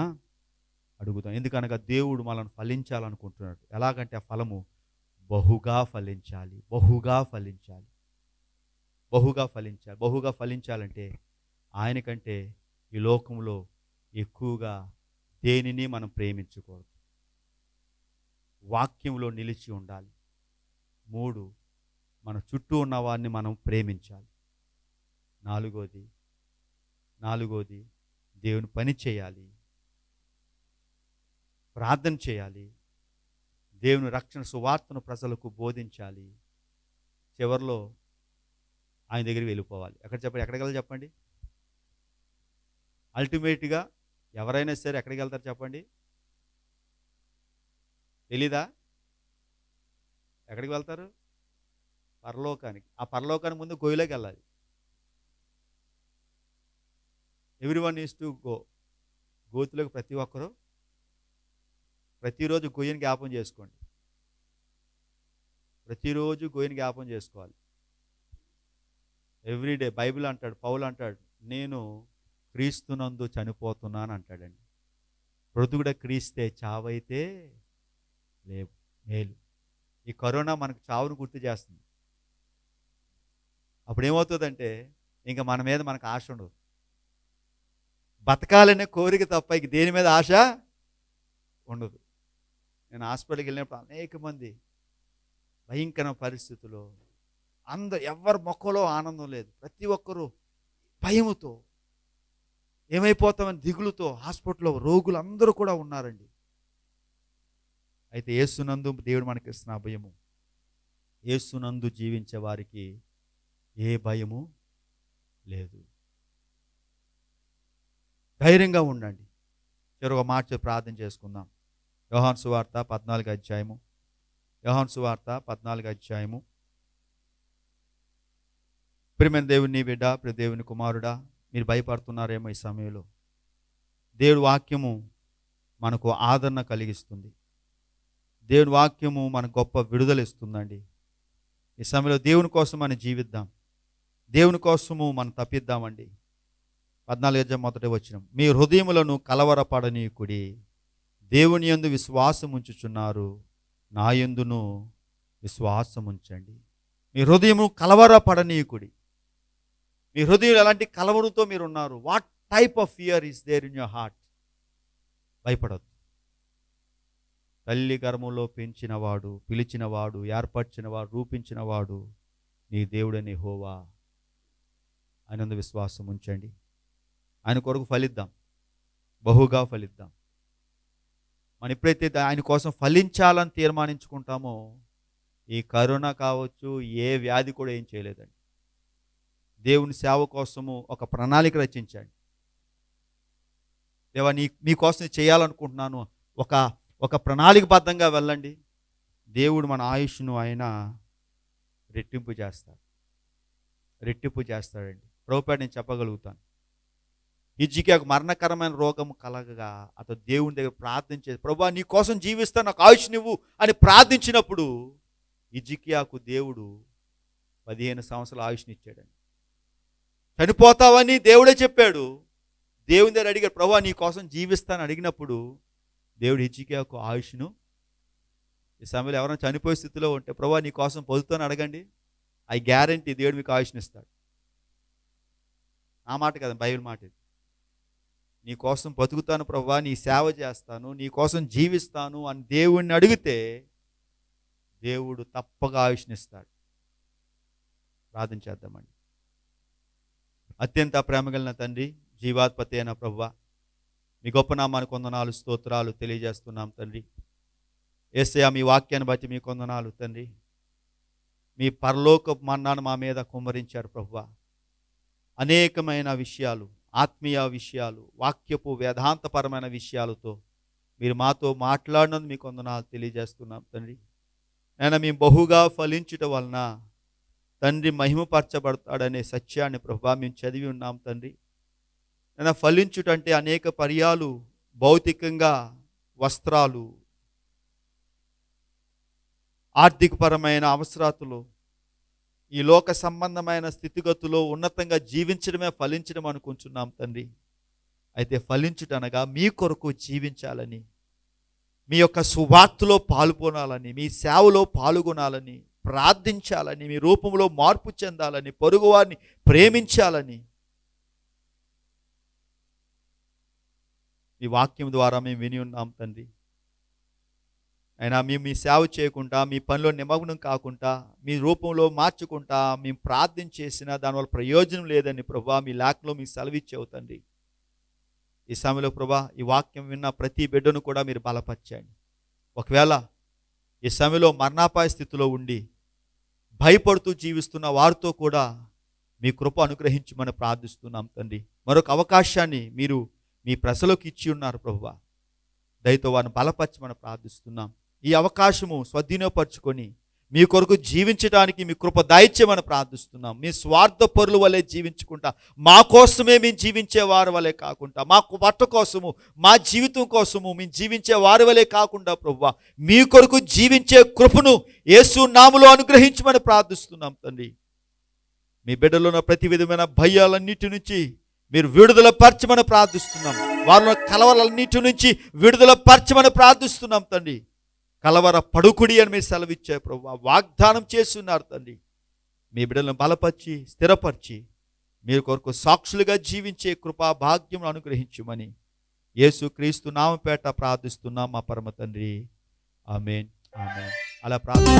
అడుగుతాం. ఎందుకనగా దేవుడు మనల్ని ఫలించాలనుకుంటున్నాడు. ఎలాగంటే ఆ ఫలము బహుగా ఫలించాలి, బహుగా ఫలించాలి, బహుగా ఫలించాలి. బహుగా ఫలించాలంటే ఆయనకంటే ఈ లోకంలో ఎక్కువగా దేనిని మనం ప్రేమించకూడదు. వాక్యంలో నిలిచి ఉండాలి. 3, మన చుట్టూ ఉన్న వారిని మనం ప్రేమించాలి. నాలుగోది దేవుని పని చేయాలి, ప్రార్థన చేయాలి, దేవుని రక్షణ సువార్తను ప్రజలకు బోధించాలి. చివరిలో ఆయన దగ్గరికి వెళ్ళిపోవాలి. ఎక్కడికి వెళ్ళాలి చెప్పండి? అల్టిమేట్గా ఎవరైనా సరే ఎక్కడికి వెళ్తారు చెప్పండి? తెలీదా? ఎక్కడికి వెళ్తారు? పరలోకానికి. ఆ పరలోకానికి ముందు గొయ్యిలోకి వెళ్ళాలి. Everyone is to go. గోతులోకి ప్రతి ఒక్కరూ ప్రతిరోజు గొయ్యని జ్ఞాపం చేసుకోండి. ప్రతిరోజు గొయ్యని జ్ఞాపం చేసుకోవాలి. ఎవ్రీడే. బైబిల్ అంటాడు, పౌలు అంటాడు, నేను క్రీస్తునందు చనిపోతున్నాను అంటాడండి. బ్రతుకుడ క్రీస్తే చావైతే లేవు మేలు. ఈ కరోనా మనకు చావును గుర్తు చేస్తుంది. అప్పుడు ఏమవుతుందంటే ఇంకా మన మీద మనకు ఆశ ఉండదు. బతకాలనే కోరిక తప్ప ఇంక దేని మీద ఆశ ఉండదు. నేను హాస్పిటల్కి వెళ్ళినప్పుడు అనేక మంది భయంకర పరిస్థితుల్లో, ఎవరి మొక్కలో ఆనందం లేదు, ప్రతి ఒక్కరూ భయముతో, ఏమైపోతామని దిగులుతో హాస్పిటల్లో రోగులు అందరూ కూడా ఉన్నారండి. అయితే యేసునందు దేవుడు మనకి ఇస్తున్న భయము, యేసునందు జీవించే వారికి ఏ భయము లేదు. ధైర్యంగా ఉండండి. చెరొక మాట ప్రార్థన చేసుకుందాం. యోహాను సువార్త 14వ అధ్యాయము. యోహాను సువార్త 14వ అధ్యాయము. ప్రియమైన దేవుని బిడ్డ, ప్రియ దేవుని కుమారుడా, మీరు భయపడుతున్నారేమో ఈ సమయంలో. దేవుడి వాక్యము మనకు ఆదరణ కలిగిస్తుంది. దేవుని వాక్యము మనకు గొప్ప విడుదల ఇస్తుందండి. ఈ సమయంలో దేవుని కోసం మనం జీవిద్దాం, దేవుని కోసము మనం తప్పిద్దామండి. 14వ మొదటి వచనం, మీ హృదయములను కలవరపడనీయుకుడి, దేవుని యందు విశ్వాసం ఉంచుచున్నారు, నా యందును విశ్వాసం ఉంచండి. మీ హృదయము కలవరపడనీయుకుడి. మీ హృదయం ఎలాంటి కలవరుతో మీరు ఉన్నారు? What type of fear is there in your heart? భయపడద్దు. తల్లి గర్భంలో పెంచినవాడు, పిలిచినవాడు, ఏర్పరిచినవాడు, రూపించినవాడు నీ దేవుడని యెహోవా. ఆయన యందు విశ్వాసం ఉంచండి. ఆయన కొరకు ఫలిద్దాం, బహుగా ఫలిద్దాం. మనం ఎప్పుడైతే ఆయన కోసం ఫలించాలని తీర్మానించుకుంటామో ఈ కరోనా కావచ్చు, ఏ వ్యాధి కూడా ఏం చేయలేదండి. దేవుని సేవ కోసము ఒక ప్రణాళిక రచించండి. దేవా మీకోసం చేయాలనుకుంటున్నాను, ఒక ప్రణాళికబద్ధంగా వెళ్ళండి. దేవుడు మన ఆయుష్ను ఆయన రెట్టింపు చేస్తాడండి. ప్రభుపేట నేను చెప్పగలుగుతాను. హిజ్కియాకు మరణకరమైన రోగం కలగగా అతను దేవుని దగ్గర ప్రార్థించేది, ప్రభువా నీ కోసం జీవిస్తాను, నాకు ఆయుష్ నువ్వు అని ప్రార్థించినప్పుడు హిజ్కియాకు దేవుడు 15 సంవత్సరాల ఆయుష్ని ఇచ్చాడండి. చనిపోతావని దేవుడే చెప్పాడు. దేవుని దగ్గర అడిగాడు, ప్రభువా నీ కోసం జీవిస్తాను అడిగినప్పుడు దేవుడు హిజ్కియాకు ఆయుష్ను. ఈ సమయంలో ఎవరైనా చనిపోయే స్థితిలో ఉంటే ప్రభువా నీ కోసం పొందుతాను అడగండి, ఐ గ్యారంటీ దేవుడు మీకు ఆయుష్ని ఇస్తాడు. ఆ మాట కదా, బైబిల్ మాట ఇది. నీ కోసం బతుకుతాను ప్రభువా, నీ సేవ చేస్తాను, నీ కోసం జీవిస్తాను అని దేవుణ్ణి అడిగితే దేవుడు తప్పగా ఆయుష్ని ఇస్తాడు. ప్రార్థన చేద్దామండి. అత్యంత ప్రేమగలిగిన తండ్రి, జీవాధిపతి అయిన ప్రభువా, మీ గొప్ప నామానికి వందనాలు, స్తోత్రాలు తెలియజేస్తున్నాం తండ్రి. యేసయ్యా మీ వాక్యాన్ని బట్టి మీ వందనాలు తండ్రి. మీ పరలోక మన్నాను మా మీద కుమ్మరించారు ప్రభువా. అనేకమైన విషయాలు, ఆత్మీయ విషయాలు, వాక్యపు వేదాంతపరమైన విషయాలతో మీరు మాతో మాట్లాడినందుకు మీకు వందనాలు తెలియజేస్తున్నాం తండ్రి. నేను మేము బహుగా ఫలించుట వలన తండ్రి మహిమపరచబడతాడనే సత్యాన్ని ప్రభువా మేము చదివి ఉన్నాం తండ్రి. నేను ఫలించుటంటే అనేక పర్యాలు భౌతికంగా వస్త్రాలు, ఆర్థికపరమైన అవసరాతులు, ఈ లోక సంబంధమైన స్థితిగతుల్లో ఉన్నతంగా జీవించడమే ఫలించడం అనుకుంటున్నాం తండ్రి. అయితే ఫలించుటనగా మీ కొరకు జీవించాలని, మీ యొక్క సువార్తలో పాల్గొనాలని, మీ సేవలో పాల్గొనాలని, ప్రార్థించాలని, మీ రూపంలో మార్పు చెందాలని, పొరుగువారిని ప్రేమించాలని మీ వాక్యం ద్వారా మేము విని ఉన్నాం తండ్రి. అయినా మేము మీ సేవ చేయకుండా, మీ పనిలో నిమగ్నం కాకుండా, మీ రూపంలో మార్చుకుంటా మేము ప్రార్థన చేసినా దానివల్ల ప్రయోజనం లేదని ప్రభా మీ లేఖలో మీకు సెలవిచ్చేవు తండ్రి. ఈ సమయంలో ప్రభా ఈ వాక్యం విన్న ప్రతి బిడ్డను కూడా మీరు బలపరచండి. ఒకవేళ ఈ సమయంలో మరణాపాయ స్థితిలో ఉండి భయపడుతూ జీవిస్తున్న వారితో కూడా మీ కృప అనుగ్రహించమని ప్రార్థిస్తున్నాం తండ్రి. మరొక అవకాశాన్ని మీరు మీ ప్రజలకు ఇచ్చి ఉన్నారు ప్రభువా. దయతో వారిని బలపరచమని ప్రార్థిస్తున్నాం. ఈ అవకాశము స్వాధీనపరచుకొని మీ కొరకు జీవించడానికి మీ కృప దయచేయమని ప్రార్థిస్తున్నాం. మీ స్వార్థ పరుల వలె జీవించుకుంటా, మా కోసమే మేము జీవించే వారి వలె కాకుండా, మా పట్ట కోసము, మా జీవితం కోసము మేము జీవించే వారి వలె కాకుండా ప్రభువా మీ కొరకు జీవించే కృపను యేసు నామములో అనుగ్రహించమని ప్రార్థిస్తున్నాం తండ్రి. మీ బిడ్డలో ఉన్న ప్రతి విధమైన భయాలన్నిటి నుంచి మీరు విడుదల పరచమని ప్రార్థిస్తున్నాం. వారిలో కలవరలన్నిటి నుంచి విడుదల పరచమని ప్రార్థిస్తున్నాం తండ్రి. కలవర పడుకుడి అని మీరు సెలవిచ్చారు ప్రభువా, వాగ్దానం చేస్తున్నారు తండ్రి. మీ బిడ్డలను బలపరిచి స్థిరపరిచి మీరు కొరకు సాక్షులుగా జీవించే కృపా భాగ్యం అనుగ్రహించమని యేసు క్రీస్తు నామపేట ప్రార్థిస్తున్నాం మా పరమ తండ్రి. ఆమేన్, ఆమేన్. అలా ప్రార్థన